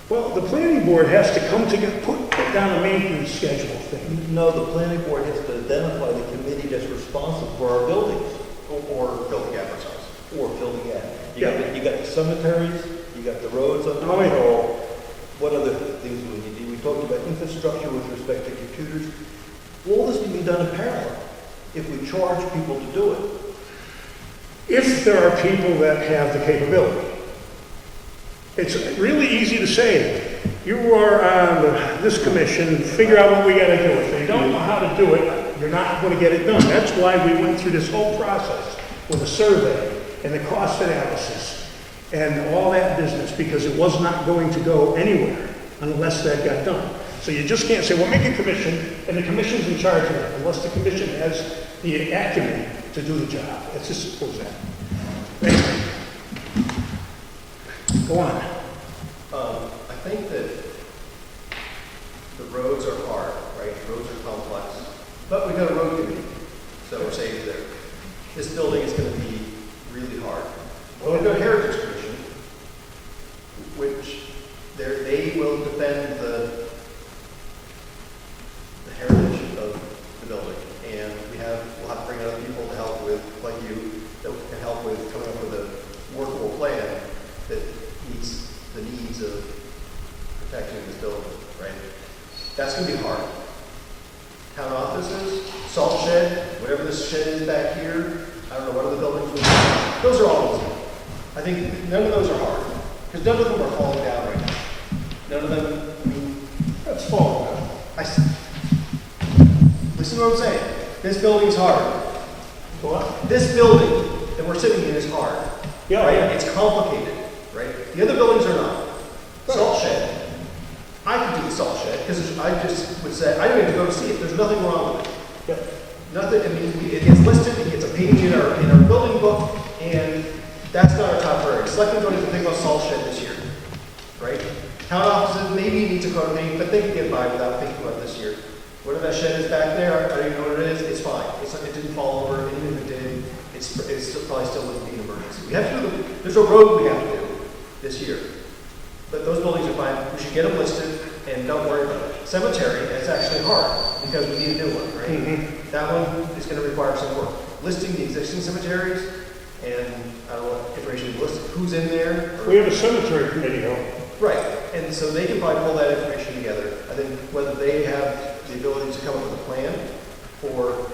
Well, the planning board has to come together, put down a maintenance schedule thing. No, the planning board has to identify the committee that's responsible for our buildings. Or fill the gap ourselves. Or fill the gap. Yeah. You got the cemeteries, you got the roads under Oh, yeah. control. What other things do we need to do? We talked about infrastructure with respect to computers. All this can be done in parallel if we charge people to do it. If there are people that have the capability. It's really easy to say, you are on this commission, figure out what we got to do. If they don't know how to do it, you're not going to get it done. That's why we went through this whole process with a survey and the cost analysis and all that business, because it was not going to go anywhere unless that got done. So you just can't say, well, make a commission, and the commission's in charge of it, unless the commission has the acumen to do the job. It's as simple as that. Thank you. Go on. I think that the roads are hard, right? Roads are complex. But we've got a road committee, so we're safe there. This building is going to be really hard. Well, we've got a Heritage Commission, which they will defend the heritage of the building. And we'll have to bring other people to help with, like you, that can help with coming up with a workable plan that meets the needs of protecting this building, right? That's going to be hard. Town offices, salt shed, whatever this shed is back here, I don't know what other buildings will be. Those are all easy. I think none of those are hard, because none of them are falling down right now. None of them, I mean, That's falling down. listen to what I'm saying. This building's hard. What? This building that we're sitting in is hard. Yeah, right? yeah. It's complicated, right? The other buildings are not. Salt shed. I could do the salt shed, because I just would say, I don't even have to go to see it. There's nothing wrong with it. Yeah. Nothing, I mean, it gets listed, it gets a page in our building book, and that's not our top priority. Selectmen don't even think about salt shed this year, right? Town offices, maybe it needs a code name, but they can get by without thinking about this year. Whatever that shed is back there, I don't even know what it is, it's fine. It didn't fall over, and even if it did, it's probably still wouldn't be an emergency. We have to do there's a road we have to do this year. But those buildings are fine, we should get them listed, and don't worry about it. Cemetery, that's actually hard, because we need a new one, right? Mm-hmm. That one is gonna require some work. Listing the existing cemeteries, and I don't know what information is listed, who's in there. We have a cemetery committee, though. Right, and so they can probably pull that information together. I think whether they have the ability to come up with a plan for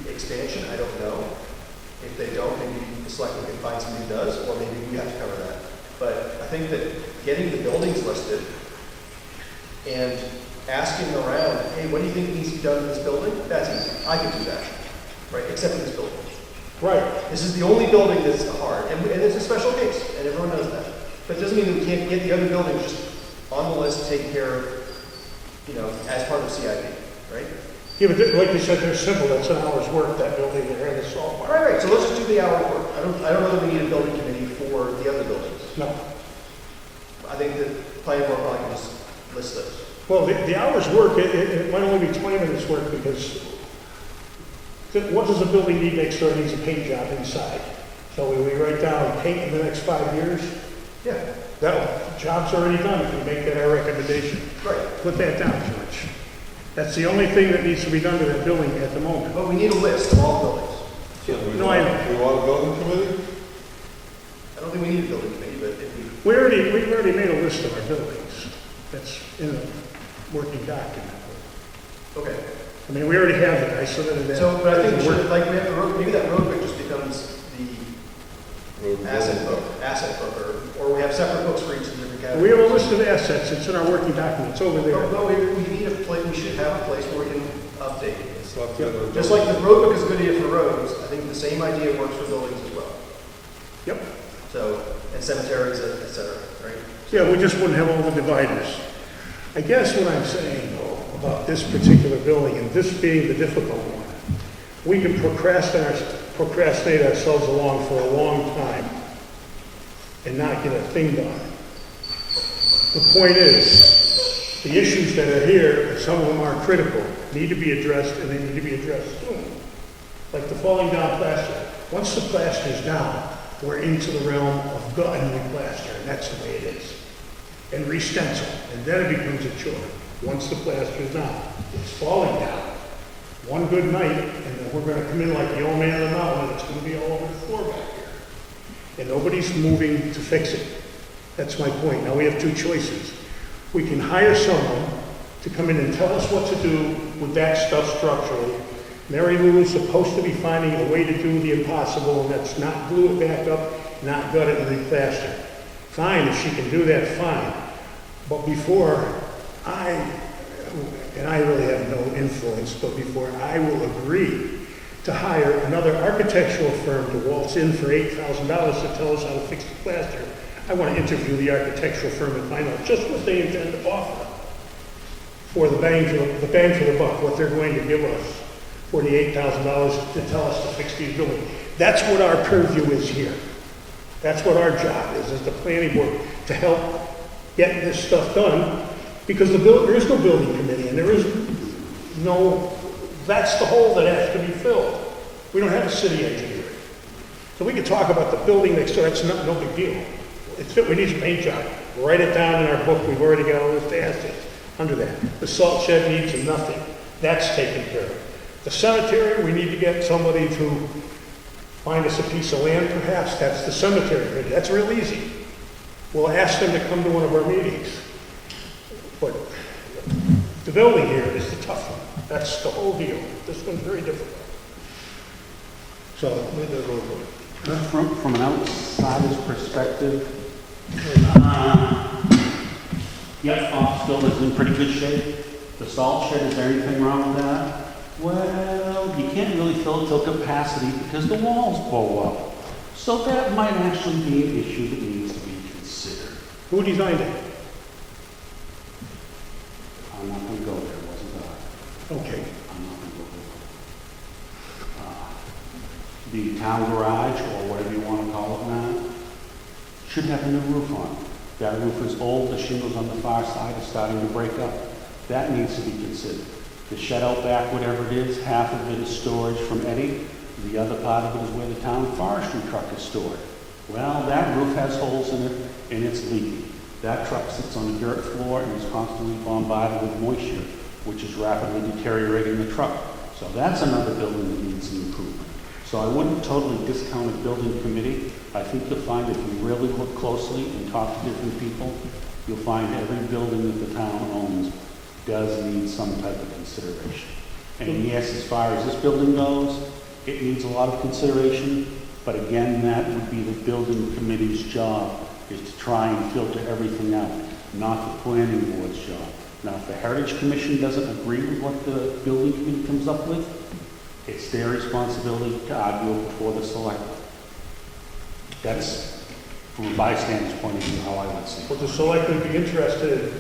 the expansion, I don't know. If they don't, maybe the selectmen can find somebody who does, or maybe we have to cover that. But I think that getting the buildings listed and asking around, hey, what do you think needs to be done in this building? That's easy. I can do that, right? Except in this building. Right. This is the only building that's hard, and it's a special case, and everyone knows that. But it doesn't mean that we can't get the other buildings just on the list, taken care of, you know, as part of CIP, right? Yeah, but like you said, they're simple. That's an hour's work, that building there and the salt barn. Right, right. So let's just do the hour work. I don't know that we need a building committee for the other buildings. No. I think the planning board probably can just list those. Well, the hours work, it might only be 20 minutes work because what does a building need next door? It needs a paint job inside. So we write down paint in the next 5 years. Yeah. That job's already done if we make that our recommendation. Right. Put that down, George. That's the only thing that needs to be done to that building at the moment. But we need a list of all buildings. So No, I know. we want a building committee? I don't think we need a building committee, but if we, We've already made a list of our buildings. That's in a working document. okay. I mean, we already have it. I submitted that. So, but I think we Work. should, like, we have the road, maybe that road book just becomes the Road asset building. book, or we have separate books for each of the different categories. We have a list of assets. It's in our working document. It's over there. No, we need a place, we should have a place where we can update. It's not the- Just like the road book is a good idea for roads, I think the same idea works for buildings as well. Yep. So, and cemeteries, et cetera, right? Yeah, we just wouldn't have all the dividers. I guess what I'm saying, though, about this particular building, and this being the difficult one, we can procrastinate ourselves along for a long time and not get a thing done. The point is, the issues that are here, some of them are critical, need to be addressed, and they need to be addressed soon. Like the falling down plaster. Once the plaster's down, we're into the realm of gut and replaster, and that's the way it is. And re-stencil, and then it becomes a chore. Once the plaster's down, it's falling down. One good night, and then we're gonna come in like the old man of the mountain, and it's gonna be all over the floor back here. And nobody's moving to fix it. That's my point. Now we have two choices. We can hire someone to come in and tell us what to do with that stuff structurally. Mary Lou is supposed to be finding a way to do the impossible, and that's not glue it back up, not gut it and replaster. Fine, if she can do that, fine. But before and I really have no influence, but before I will agree to hire another architectural firm to waltz in for $8,000 to tell us how to fix the plaster, I want to interview the architectural firm and find out just what they intend to offer for the bang for the buck, what they're going to give us for the $8,000 to tell us to fix these buildings. That's what our purview is here. That's what our job is, as the planning board, to help get this stuff done, because there is no building committee, and there is no, that's the hole that has to be filled. We don't have a city engineer. So we can talk about the building next door, that's no big deal. We need a paint job. Write it down in our book, we've already got a list of assets under that. The salt shed needs nothing. That's taken care of. The cemetery, we need to get somebody to find us a piece of land, perhaps. That's the cemetery committee. That's real easy. We'll ask them to come to one of our meetings. But the building here is the tough one. That's the whole deal. This one's very difficult. So, let me go over it. From an outsider's perspective, yep, office building's in pretty good shape. The salt shed, is there anything wrong with that? Well, you can't really fill it till capacity because the walls bow up. So that might actually be an issue that needs to be considered. Who designed it? I'm not going to go there, it wasn't that. Okay. I'm not going to go there. The town garage, or whatever you want to call it now, should have a new roof on it. That roof is old, the shingles on the far side are starting to break up. That needs to be considered. The shed out back, whatever it is, half of it is storage from Eddie. The other part of it is where the town forestry truck is stored. Well, that roof has holes in it, and it's leaking. That truck sits on the dirt floor and is constantly bombarded with moisture, which is rapidly deteriorating the truck. So that's another building that needs some improvement. So I wouldn't totally discount a building committee. I think you'll find if you really look closely and talk to different people, you'll find every building that the town owns does need some type of consideration. And yes, as far as this building goes, It needs a lot of consideration, but again, that would be the building committee's job, is to try and filter everything out, not the planning board's job. Now, if the Heritage Commission doesn't agree with what the building committee comes up with, it's their responsibility to argue it before the selectmen. That's, from a bystander's point of view, how I would see it. Would the selectmen be interested in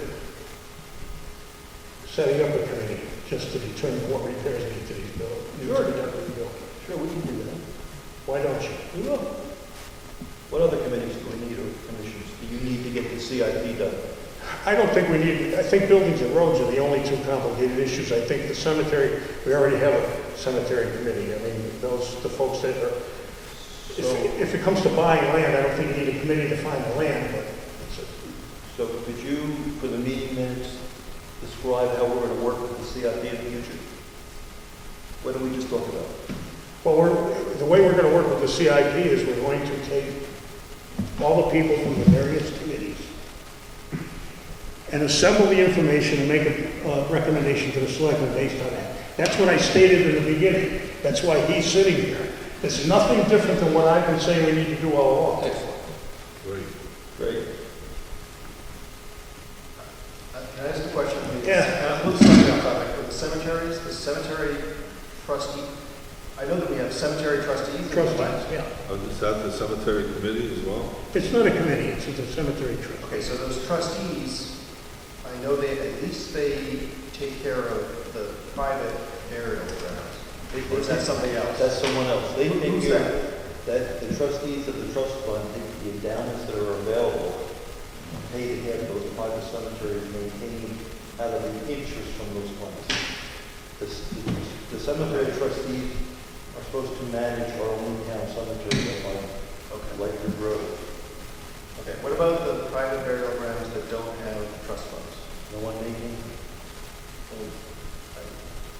setting up a committee just to determine what repairs need to be built? Sure. Need to be done with the building? Sure, we can do that. Why don't you? We will. What other committees do we need, or commissions do you need to get the CIP done? I don't think we need, I think buildings and roads are the only two complicated issues. I think the cemetery, we already have a cemetery committee. I mean, those, the folks that are, if it comes to buying land, I don't think you need a committee to find the land, but it's a, So could you, for the meeting minutes, describe how we're going to work with the CIP in the future? What did we just talk about? well, the way we're going to work with the CIP is we're going to take all the people from the various committees and assemble the information and make a recommendation to the selectmen based on that. That's what I stated in the beginning. That's why he's sitting here. It's nothing different than what I've been saying we need to do all along. Excellent. Great. Great. Can I ask a question? Yeah. Let's talk about topic. For the cemeteries, the cemetery trustee, I know that we have cemetery trustees. Trustees, yeah. Is that the cemetery committee as well? It's not a committee, it's a cemetery trust. Okay, so those trustees, I know they, at least they take care of the private burial grounds. Or is that somebody else? That's someone else. They take Who's care that the trustees of the trust fund take the endowments that are available, and pay to have those private cemeteries maintained out of the interest from those funds. The cemetery trustees are supposed to manage our own town cemetery like Lightford Road. Okay, what about the private burial grounds that don't have trust funds? No one making,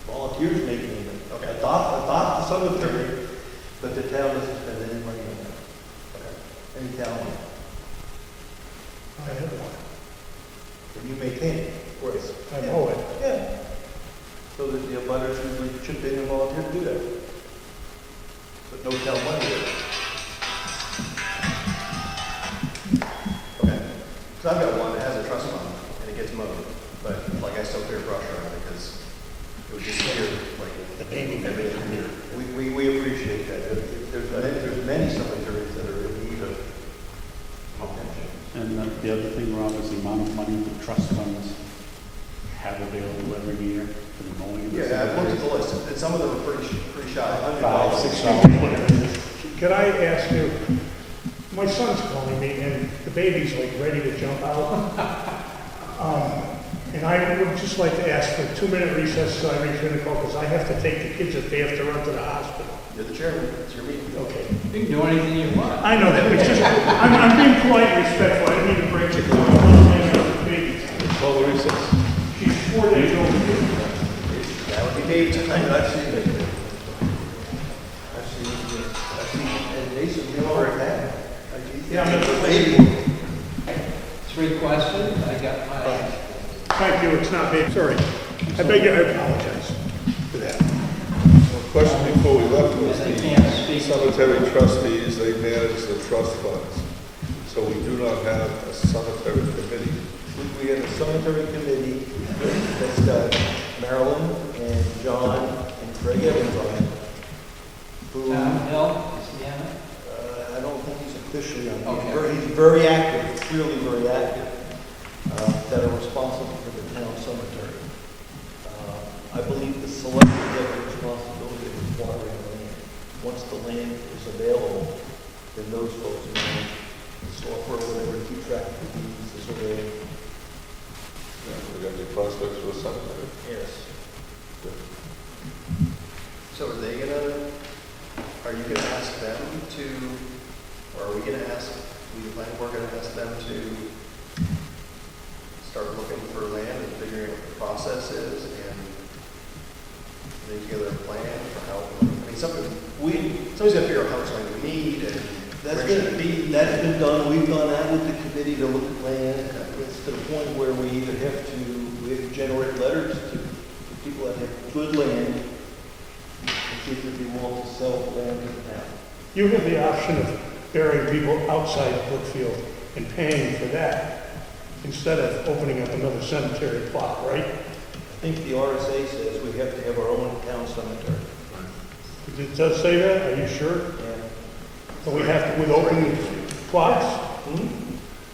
volunteers making them. Okay. Adopt the cemetery, but the town doesn't spend any money on that. Okay. Any town, I have one. and you maintain it. Right. I know it. Yeah. So that the abutters usually chip in and volunteer to do that. But no town money there. Okay. So I've got one that has a trust fund and it gets mowed, but like I still clear brush on it because it would disappear like The baby. every year. We appreciate that. There's many cemeteries that are in need of attention. And the other thing, Rob, is the amount of money the trust funds have available every year for the mowing of the Yeah, I've looked at cemeteries. the list, and some of them are pretty shy. $5, $6, whatever. Could I ask you, my son's calling me and the baby's like ready to jump out. And I would just like to ask for a 2-minute recess so I return the call because I have to take the kids if they have to run to the hospital. You're the chairman, it's your meeting. Okay. You can do anything you want. I know that, but just, I'm being polite and respectful. I didn't mean to break the call. The baby. Call the recess. She's 4 days old. That would be Dave tonight. I've seen, and Jason, you already have. Yeah, I'm the baby. 3 questions, I got my, Thank you, it's not me. Sorry. I beg you, I apologize for that. Well, question before we left was they the can't speak. cemetery trustees, they manage the trust funds. So we do not have a cemetery committee. We have a cemetery committee that's got Marilyn and John and Craig Evans on it. Who, Hill, is he on it? I don't think he's officially on it. Okay. He's very active, clearly very active, that are responsible for the town cemetery. I believe the selectmen have the responsibility of acquiring land. Once the land is available, then those folks manage the software, whatever, to keep track of the deeds, the survey. We got any prospects for the cemetery? Yes. So are they you gonna ask them to, or are we gonna ask, we the planning board gonna ask them to start looking for land and figuring out what the process is and putting together a plan for how, I mean, somebody's gotta figure out how much land we need and where should it be. That's been done. We've gone out with the committee to look at land. It's to the point where we either have to generate letters to people that have good land, see if they'd be willing to sell the land to the town. You have the option of burying people outside Brookfield and paying for that instead of opening up another cemetery plot, right? I think the RSA says we have to have our own town cemetery. It does say that, are you sure? And That we have to, with open plots,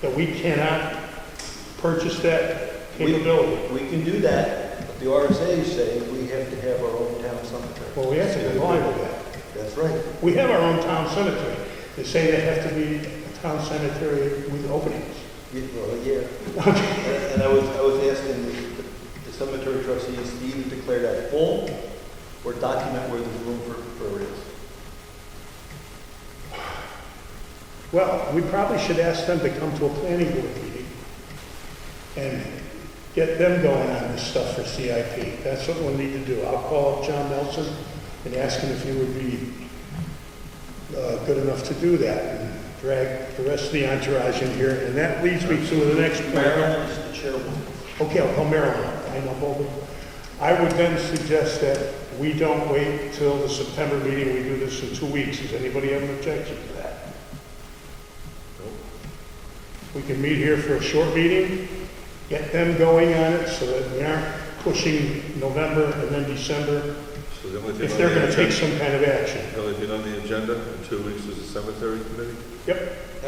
that we cannot purchase that capability? we can do that, but the RSA say we have to have our own town cemetery. Well, we have to comply with that. That's right. We have our own town cemetery. They say they have to be a town cemetery with openings. Yeah. And I was asking the cemetery trustees to either declare that full or document where there's room for it is. Well, we probably should ask them to come to a planning board meeting and get them going on this stuff for CIP. That's what we'll need to do. I'll call up John Nelson and ask him if he would be good enough to do that and drag the rest of the entourage in here. And that leads me to the next point. Maryland is the chairman. Okay, I'll call Marilyn. I know both of them. I would then suggest that we don't wait till the September meeting. We do this in 2 weeks. Does anybody have an objection to that? We can meet here for a short meeting, get them going on it so that we aren't pushing November and then December So the only thing if on they're the going to take agenda- some kind of action. The only thing on the agenda in 2 weeks is the cemetery committee? Yep.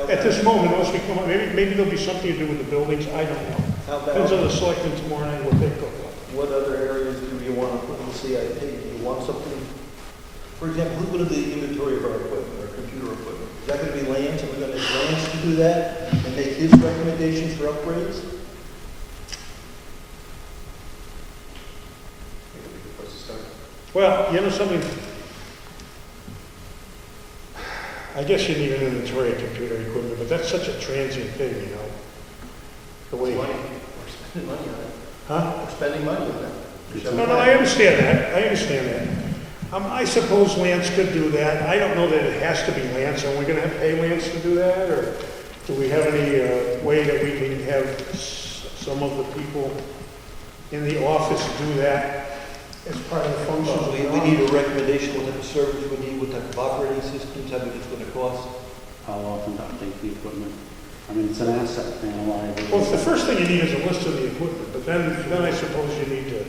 At this moment, unless we come up, maybe there'll be something to do with the buildings. I don't know. How Depends on about, the selectmen tomorrow night what they cook up. what other areas do you want to put in the CIP? Do you want something, for example, who's going to do the inventory of our equipment, our computer equipment? Is that going to be Lance? Are we going to have Lance to do that and make his recommendations for upgrades? I think it'd be a good place to start. Well, you know something? I guess you need an inventory of computer equipment, but that's such a transient thing, you know? The way, Money, we're spending money on it. huh? We're spending money on it. No, I understand that. I understand that. I suppose Lance could do that. I don't know that it has to be Lance. Are we going to have to pay Lance to do that? Or do we have any way that we can have some of the people in the office do that as part of the function? Well, we need a recommendation, what type of service we need, what type of operating systems, how much it's going to cost. How often to update the equipment? I mean, it's an asset and a liability. Well, the first thing you need is a list of the equipment, but then I suppose you need to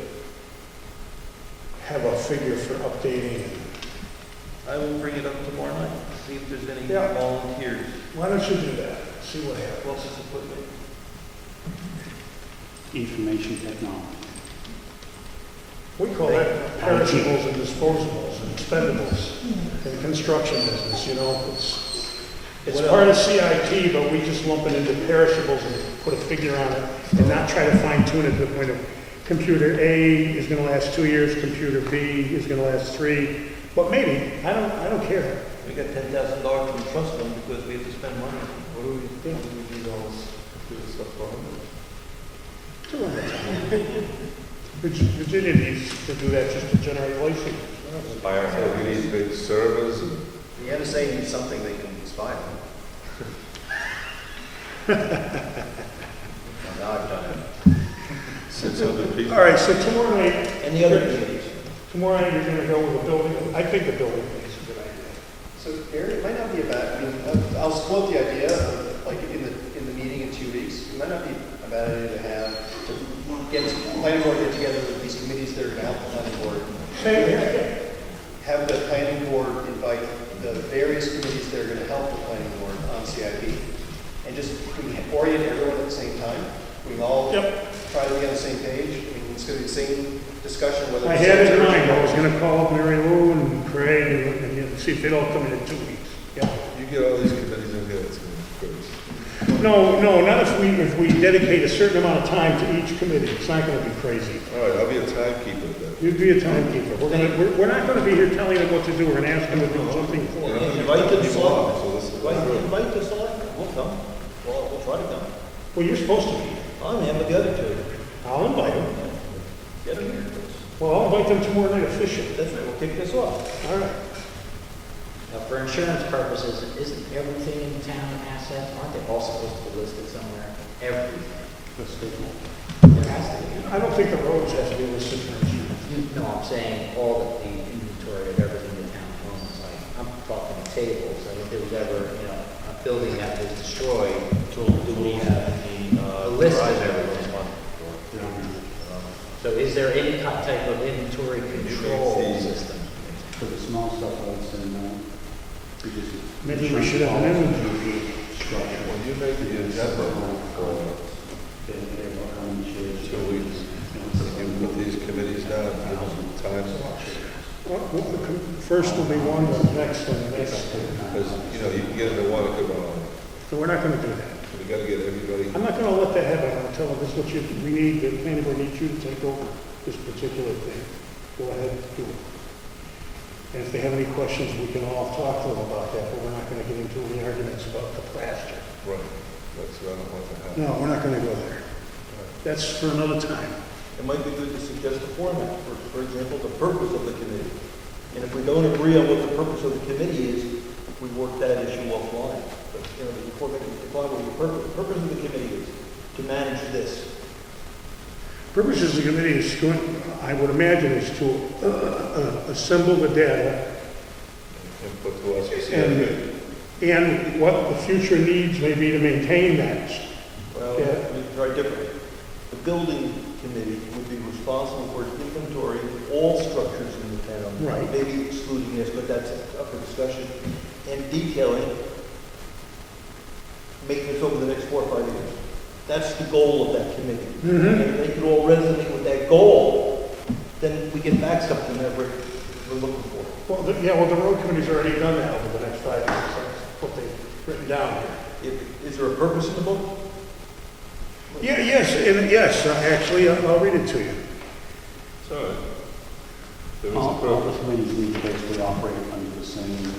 have a figure for updating. I will bring it up tomorrow night, see if there's any Yeah. volunteers. Why don't you do that? See what happens. What's this equipment? Information technology. We call that perishables and disposables and expendables in the construction business, you know. It's part of CIP, but we just lump it into perishables and put a figure on it and not try to fine tune it to the point of computer A is going to last 2 years, computer B is going to last 3, but maybe, I don't care. We got $10,000 from trust fund because we have to spend money. What do we do? We need all this stuff for Virginia needs to do that just to generate license. So we need big servers and The NSA needs something they can spy on. Now I've done it. 600 people. All right, so tomorrow night, And the other committees. tomorrow night you're going to go with the building. I think the building thing is a good idea. So, Gary, it might not be a bad, I mean, I'll float the idea of, like, in the meeting in 2 weeks, it might not be a bad idea to have, to get, planning board get together with these committees that are going to help the planning board. Same here. Have the planning board invite the various committees that are going to help the planning board on CIP. And just, we can orient everyone at the same time. We can all try to be on the same page. I mean, it's going to be the same discussion, whether I it's... had it in mind. I was going to call up Mary Lou and Craig and see if they'd all come in 2 weeks. Yeah. You get all these committees in here, it's going to be crazy. No, not if we dedicate a certain amount of time to each committee. It's not going to be crazy. All right, I'll be a timekeeper then. You'd be a timekeeper. We're not going to be here telling them what to do. We're going to ask them to do something for You us. know, Invite the people select, so this is invite the selectmen, we'll come. We'll try to come. Well, you're supposed to be. I'm in with the other two. I'll invite them. Get them here. Well, I'll invite them tomorrow night officially. That's right, we'll kick this off. All right. Now, for insurance purposes, isn't everything in town an asset? Aren't they all supposed to be listed somewhere? Everything. There has to be. I don't think the roads have to be listed for insurance. No, I'm saying all of the inventory of everything tables, and if there was ever, a building that was destroyed, do we have a list of everything? So is there any type of inventory control system? For the small stuff, I would say no. Because Maybe we should have an inventory. structure. When you make the agenda for How many shares? 2 weeks, you put these committees down, give them time. First will be one, the next one, the next. Because, you can get into one, it could run on. So we're not gonna do that. We gotta get everybody. I'm not gonna let that happen. I'm gonna tell them this is what we need, the planning board needs you to take over this particular thing. Go ahead, do it. And if they have any questions, we can all talk to them about that, but we're not gonna get into any arguments about the plaster. Right. That's what I don't want to happen. No, we're not gonna go there. That's for another time. It might be good to suggest a format, for example, the purpose of the committee. And if we don't agree on what the purpose of the committee is, we work that issue offline. But, before we can define what the purpose of the committee is, to manage this. Purposes of the committee is going, I would imagine, is to assemble the data Input to us. and what the future needs may be to maintain that. Well, Yeah. it's very different. The building committee would be responsible for inventory all structures in the town. Right. Maybe excluding this, but that's up for discussion. And detailing, making this over the next 4 or 5 years. That's the goal of that committee. Mhm. And if they could all resonate with that goal, then we get back something that we're looking for. Well, the road committee's already done that over the next 5 years. That's what they've written down here. Is there a purpose in the book? Yeah, yes, actually, I'll read it to you. It's all right. There is a All the purpose. committees need to basically operate under the same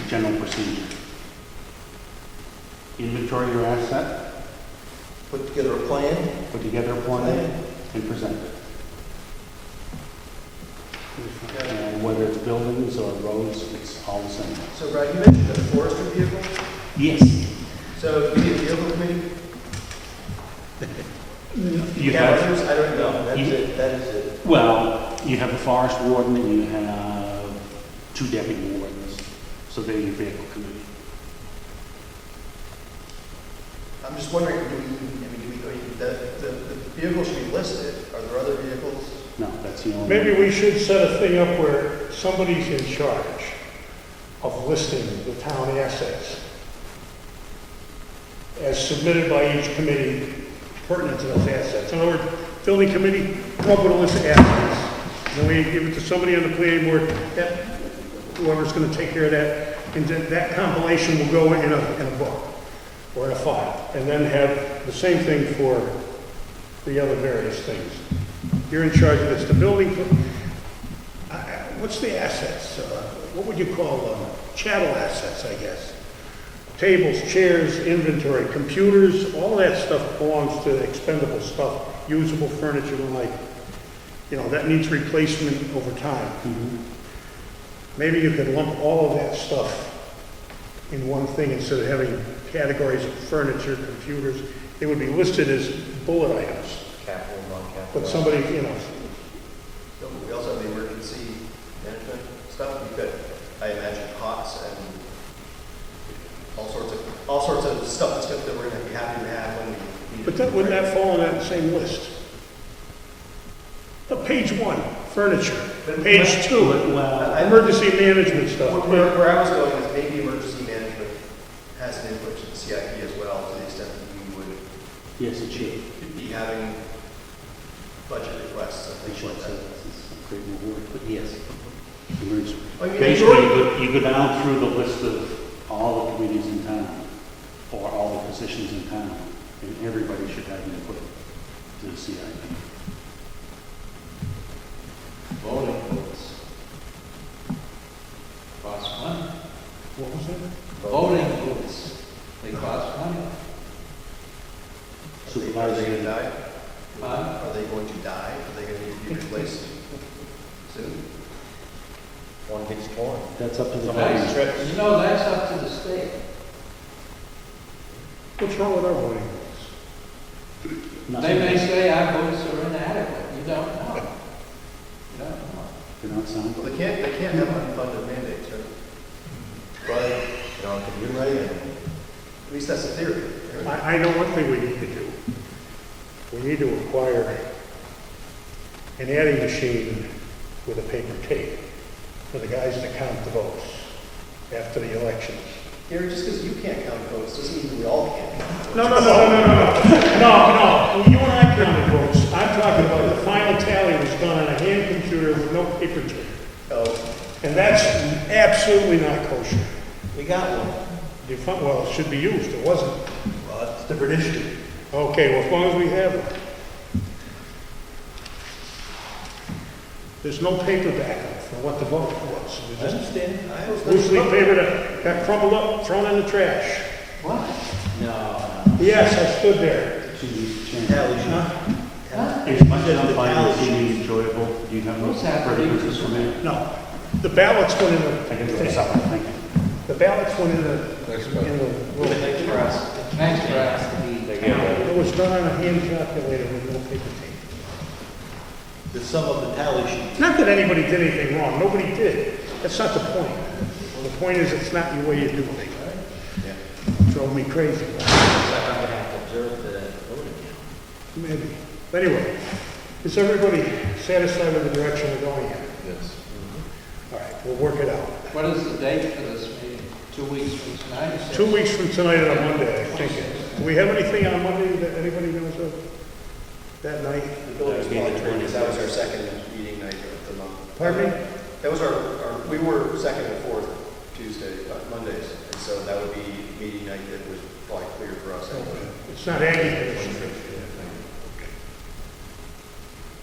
general procedure. Inventory your asset, Put together a plan? put together a plan, and present it. And whether it's buildings or roads, it's all the same. So Brad, you mentioned the forestry vehicle. Yes. So you need a vehicle committee? You Yeah, have, others, I don't know. That's it, that is it. well, you have a forest warden and you have 2 deputy wardens, so they're your vehicle committee. I'm just wondering, the vehicles should be listed. Are there other vehicles? No, that's the only. Maybe we should set a thing up where somebody's in charge of listing the town assets as submitted by each committee pertinent to those assets. In other words, building committee, come up with a list of assets. Then we give it to somebody on the planning board, whoever's going to take care of that, and then that compilation will go in a book or in a file, and then have the same thing for the other various things. You're in charge of this. The building, what's the assets? What would you call them? Chattel assets, I guess. Tables, chairs, inventory, computers, all that stuff belongs to expendable stuff, usable furniture and like, that needs replacement over time. Mhm. Maybe you could lump all of that stuff in one thing instead of having categories of furniture, computers. They would be listed as bullet items. Capital, non-capital. But somebody, So we also have the emergency management stuff. We've got, I imagine, cots and all sorts of stuff that we're going to be happy to have when we need but it. wouldn't that fall in that same list? Page 1, furniture. Page 2, emergency management stuff. Where I was going is maybe emergency management has an input to the CIP as well, to the extent that we would Yes, it should. be having budget requests and things like that. Great reward, but yes. Emergency. I mean, Basically, you go down through the list of all the committees in town, or all the positions in town, and everybody should have input to the CIP. Voting booths. Cost money. What was that? Voting booths, they cost money. Are Supervisor, they going to die? Huh? Are they going to die? Are they going to need to be replaced soon? One gets torn. that's up to the That's, voters. that's up to the state. What's wrong with our voting booths? They may say our votes are inadequate. You don't know. You don't know. They're not signed. Well, they can't have unfunded mandates, right? Friday, computer ready, and at least that's the theory. I know one thing we need to do. We need to acquire an adding machine with a paper tape for the guys to count the votes after the elections. Gary, just because you can't count votes doesn't mean we all can't count votes. No. You and I counted votes. I'm talking about the final tally was done on a hand computer with no paper tape. Oh, And that's absolutely not kosher. We got one. Well, it should be used. It wasn't. Well, that's a different issue. Okay, well, as long as we have it. There's no paper backup for what the vote was. It was I just understand. I loosely understand. paper that got crumbled up, thrown in the trash. What? No. Yes, I stood there. Tally sheet. Huh? Is my job finding meeting enjoyable? Do you have What's any happening? further business for me? No, the ballots went in I can do the, something, thank you. the ballots went in the Next one. room. Thanks for us. Thanks, Brad. Has to be It was done on a hand calculator with no paper tape. The sum of the tally sheet. Not that anybody did anything wrong, nobody did. That's not the point. The point is, it's not the way you do things. Drove me crazy. Looks like I'm gonna have to observe the voting count. Maybe. But anyway, is everybody satisfied with the direction we're going in? Yes. All right, we'll work it out. What is the date for this meeting? 2 weeks from tonight? 2 weeks from tonight on Monday, I think. Do we have anything on Monday that anybody knows of that night? the building's monitoring, because that was our second meeting night of the month. Pardon me? That was we were second and fourth Mondays, and so that would be meeting night that was probably clear for us. It's not agriculture. Okay.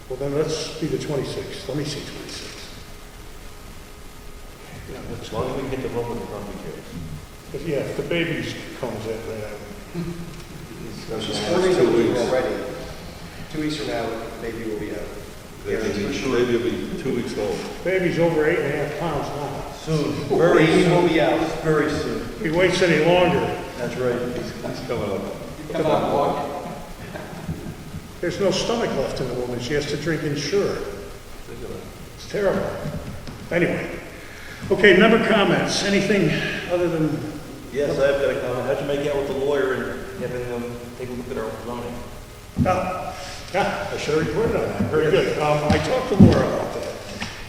Well, then let's be the 26th. Let me see 26th. Yeah, let's As long as we get the room with the grumpy chairs. Yeah, if the baby comes in, She's 4 days old already. 2 weeks from now, maybe we'll be out. Maybe will be 2 weeks old. baby's over 8.5 pounds now. Soon. Very soon. We'll be out. Very soon. If he waits any longer, That's right. He's coming up. Come on, walk. there's no stomach left in the woman. She has to drink Ensure. Think of it. It's terrible. Anyway. Okay, member comments. Anything other than, Yes, I've got a comment. How'd you make out with the lawyer and having them take a look at our zoning? yeah, I should have reported on that. Very good. I talked to Laura about that.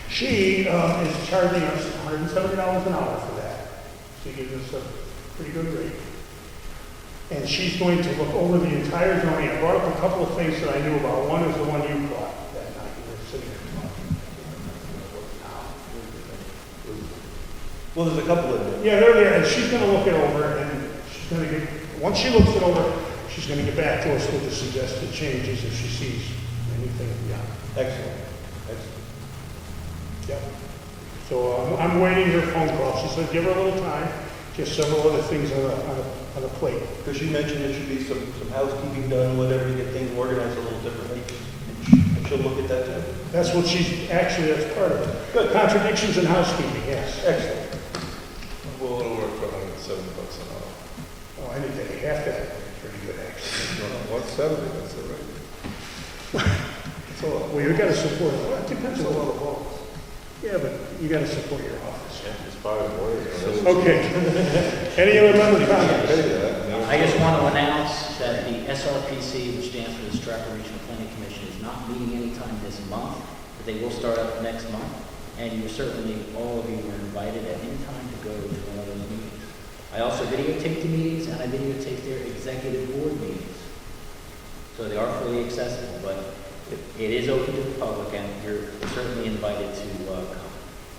She is charging us $170 an hour for that. She gives us a pretty good rate. And she's going to look over the entire zoning. I brought up a couple of things that I knew about. One is the one you caught that night. You were sitting there talking. Well, there's a couple of them. Yeah, they're there, and she's gonna look it over, and she's gonna get, once she looks it over, she's gonna get back to us with the suggested changes if she sees anything beyond. Excellent. Excellent. Yep. So I'm waiting her phone call. She said, give her a little time, just several other things on the plate. Because she mentioned there should be some housekeeping done, whatever, to get things organized a little differently. And she'll look at that too. That's what that's part of it. Good. Contradictions in housekeeping, yes. Excellent. We'll work for $170 an hour. Oh, I think they have that. Pretty good, actually. No, 170, that's all right. That's a lot. Well, you gotta support, well, it depends That's a on lot what. of balls. Yeah, but you gotta support your office. As far as lawyers. Okay. Any other member comments? Pay that. Never- I just want to announce that the SRPC, which stands for the Stratford Regional Planning Commission, is not meeting anytime this month, but they will start up next month. And you certainly, all of you are invited at any time to go to one of those meetings. I also videotape the meetings and I videotape their executive board meetings. So they are fully accessible, but it is open to the public and you're certainly invited to come.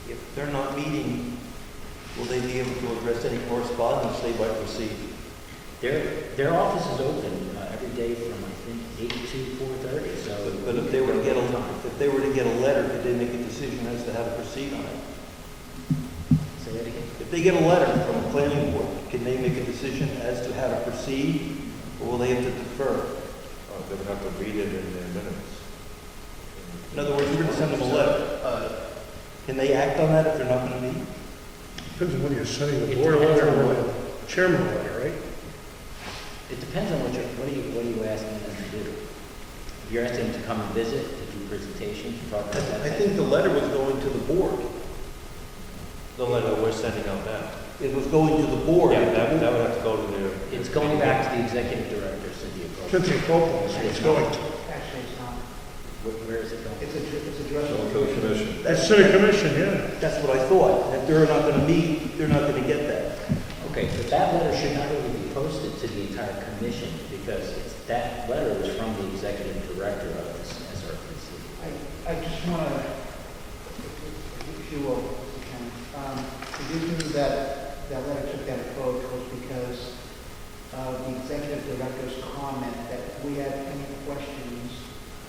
If they're not meeting, will they be able to address any correspondence they might receive? Their office is open every day from, I think, 8 to 4:30, so. But if they were to get a letter, could they make a decision as to how to proceed on it? Say that again? If they get a letter from the planning board, can they make a decision as to how to proceed, or will they have to defer? They would have to read it in their minutes. In other words, we're going to send them a letter. Can they act on that if they're not going to meet? Depends on whether you're sending the board a letter or the chairman a letter, right? It depends on what are you asking them to do? If you're asking them to come and visit, to do presentations, to talk about that. I think the letter was going to the board. The letter we're sending out now. It was going to the board. Yeah, that would have to go to their. It's going back to the executive director, Cynthia Copeland. Cynthia Copeland is It's going not. to. Actually, it's not. Where is it going? It's addressed. To the commission. That's to the commission, yeah. That's what I thought, that they're not gonna meet, they're not gonna get that. Okay, but that letter should not really be posted to the entire commission because that letter was from the executive director of this SRPC. I just want to, if you will, the reason that letter took that approach was because of the executive director's comment that if we had any questions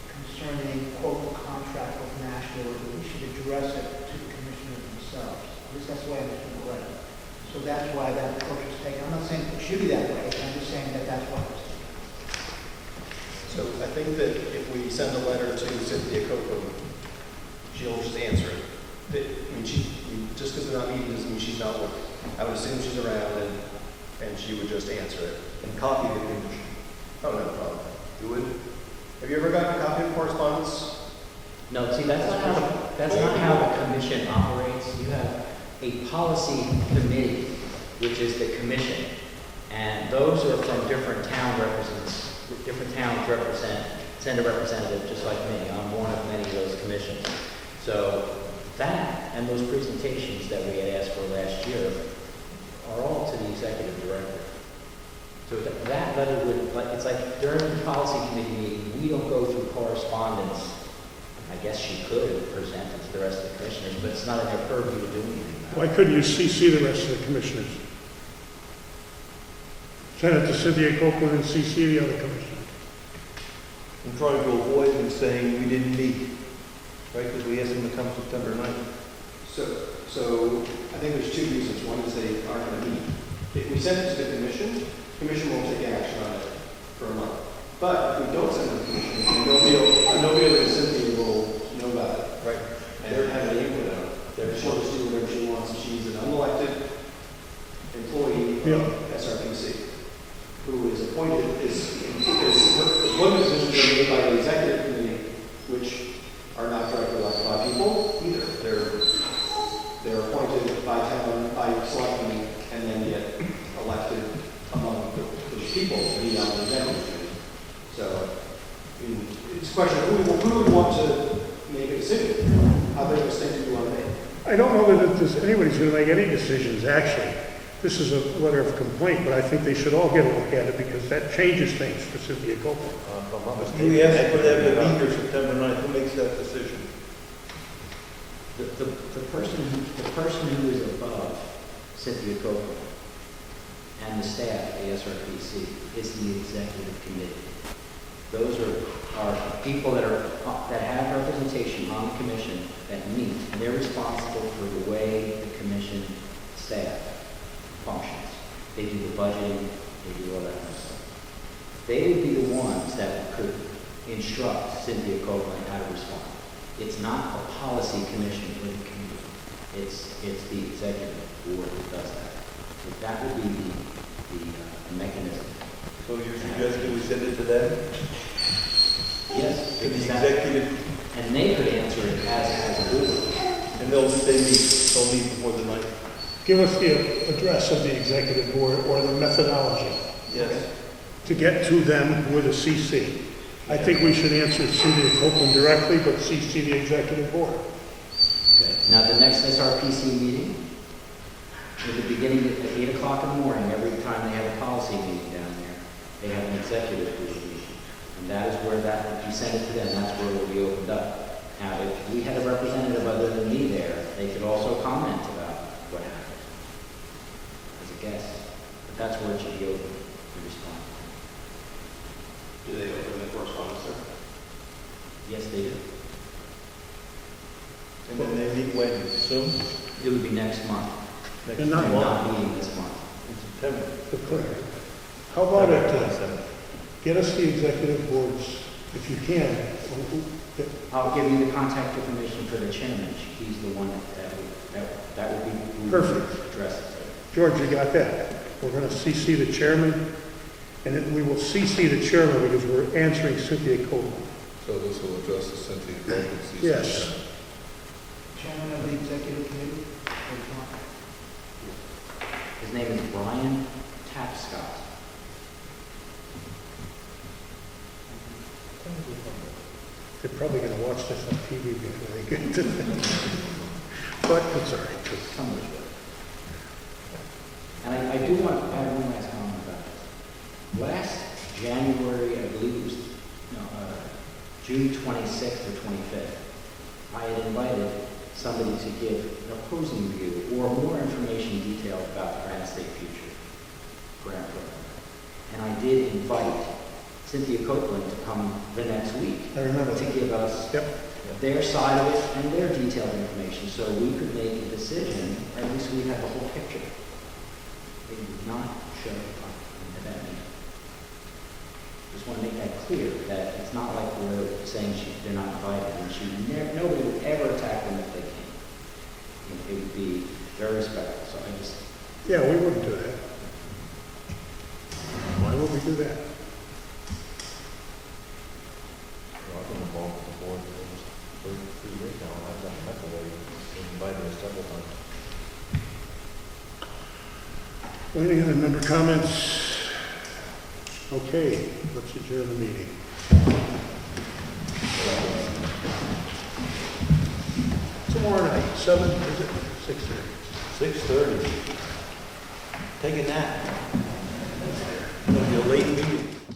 concerning, quote, the contract with Nashville, that we should address it to the commissioners themselves. At least that's the way I understood the letter. So that's why that approach was taken. I'm not saying it should be that way, I'm just saying that that's why it was taken. So I think that if we send a letter to Cynthia Copeland, she'll just answer it. I mean, just because they're not meeting doesn't mean she's not working. I would assume she's around and she would just answer it. And copy the commission. Oh, no problem. Do it. Have you ever gotten a copy of correspondence? No, see, that's not how the commission operates. You have a policy committee, which is the commission, and those are from different towns send a representative just like me. I'm one of many of those commissions. So that and those presentations that we had asked for last year are all to the executive director. So that letter would, it's like during the policy committee meeting, we don't go through correspondence. I guess she could present it to the rest of the commissioners, but it's not in their purview to do anything about Why it. couldn't you CC the rest of the commissioners? Send it to Cynthia Copeland and CC the other commissioners. I'm trying to avoid them saying we didn't meet, right? Because we asked them to come September 9th. So I think there's two reasons. One is they aren't going to meet. If we send it to the commission won't take action on it for a month. But if we don't send it to the commission, then nobody other than Cynthia will know about it. Right. And they're having an input on it. She'll just do whatever she wants. She's an unelected employee of SRPC who is appointed, is appointment decisions are made by the executive committee, which are not directly elected by people either. They're appointed by selectmen and then get elected among the people to be on the executive committee. So I mean, it's a question of who would want to make a decision? How big of a thing do you want to make? I don't know that anybody's going to make any decisions, actually. This is a letter of complaint, but I think they should all get a look at it because that changes things for Cynthia Copeland. We asked for them to meet here September 9th. Who makes that decision? The person who is above Cynthia Copeland and the staff at the SRPC is the executive committee. Those are people that have representation on the commission that meet, and they're responsible for the way the commission staff functions. They do the budgeting, they do all that kind of stuff. They would be the ones that could instruct Cynthia Copeland how to respond. It's not a policy commission for the community. It's the executive board that does that. So that would be the mechanism. So you're suggesting we send it to them? Yes, To the because that, executive, and they could answer it as a board. and they'll meet before the 9th? Give us the address of the executive board or the methodology Yes. to get to them with a CC. I think we should answer Cynthia Copeland directly, but CC the executive board. Okay. Now, the next SRPC meeting, at the beginning at 8 o'clock in the morning, every time they have a policy meeting down there, they have an executive board meeting. And that is where if you send it to them, that's where it will be opened up. Now, if we had a representative other than me there, they could also comment about what happened as a guest. But that's where it should be open to respond. Do they open the correspondence there? Yes, they do. And then they meet when? Soon? It would be next month. Next And not They're month? not meeting this month. In September. The clerk. How about get us the executive boards, if you can. I'll give you the contact information for the chairman. He's the one that would be who Perfect. addresses it. George, you got that? We're going to CC the chairman, and then we will CC the chairman because we're answering Cynthia Copeland. So this will address the Cynthia Copeland. Yes. Chairman of the executive committee? His name is Brian Tapscott. They're probably gonna watch this on TV before they get to it. But it's all right, too. Somewhere good. And I do want to add one last comment about this. Last January, I believe it was June 26th or 25th, I had invited somebody to give an opposing view or more information detailed about the Granite State Future grant program. And I did invite Cynthia Copeland to come the next week I remember to that. give us Yep. their side of it and their detailed information, so we could make a decision, or at least we had the whole picture. They did not show up at that meeting. Just want to make that clear, that it's not like we're saying they're not invited, and nobody would ever attack them if they came. It would be very respectful, so I just, Yeah, we wouldn't do that. Why would we do that? I've been involved with the board for 3 years now, and I've done McAvoy, invited us several times. Any other member comments? Okay, let's adjourn the meeting. Tomorrow night, 7, is it? 6:30. 6:30. Take a nap. It'll be a late meeting.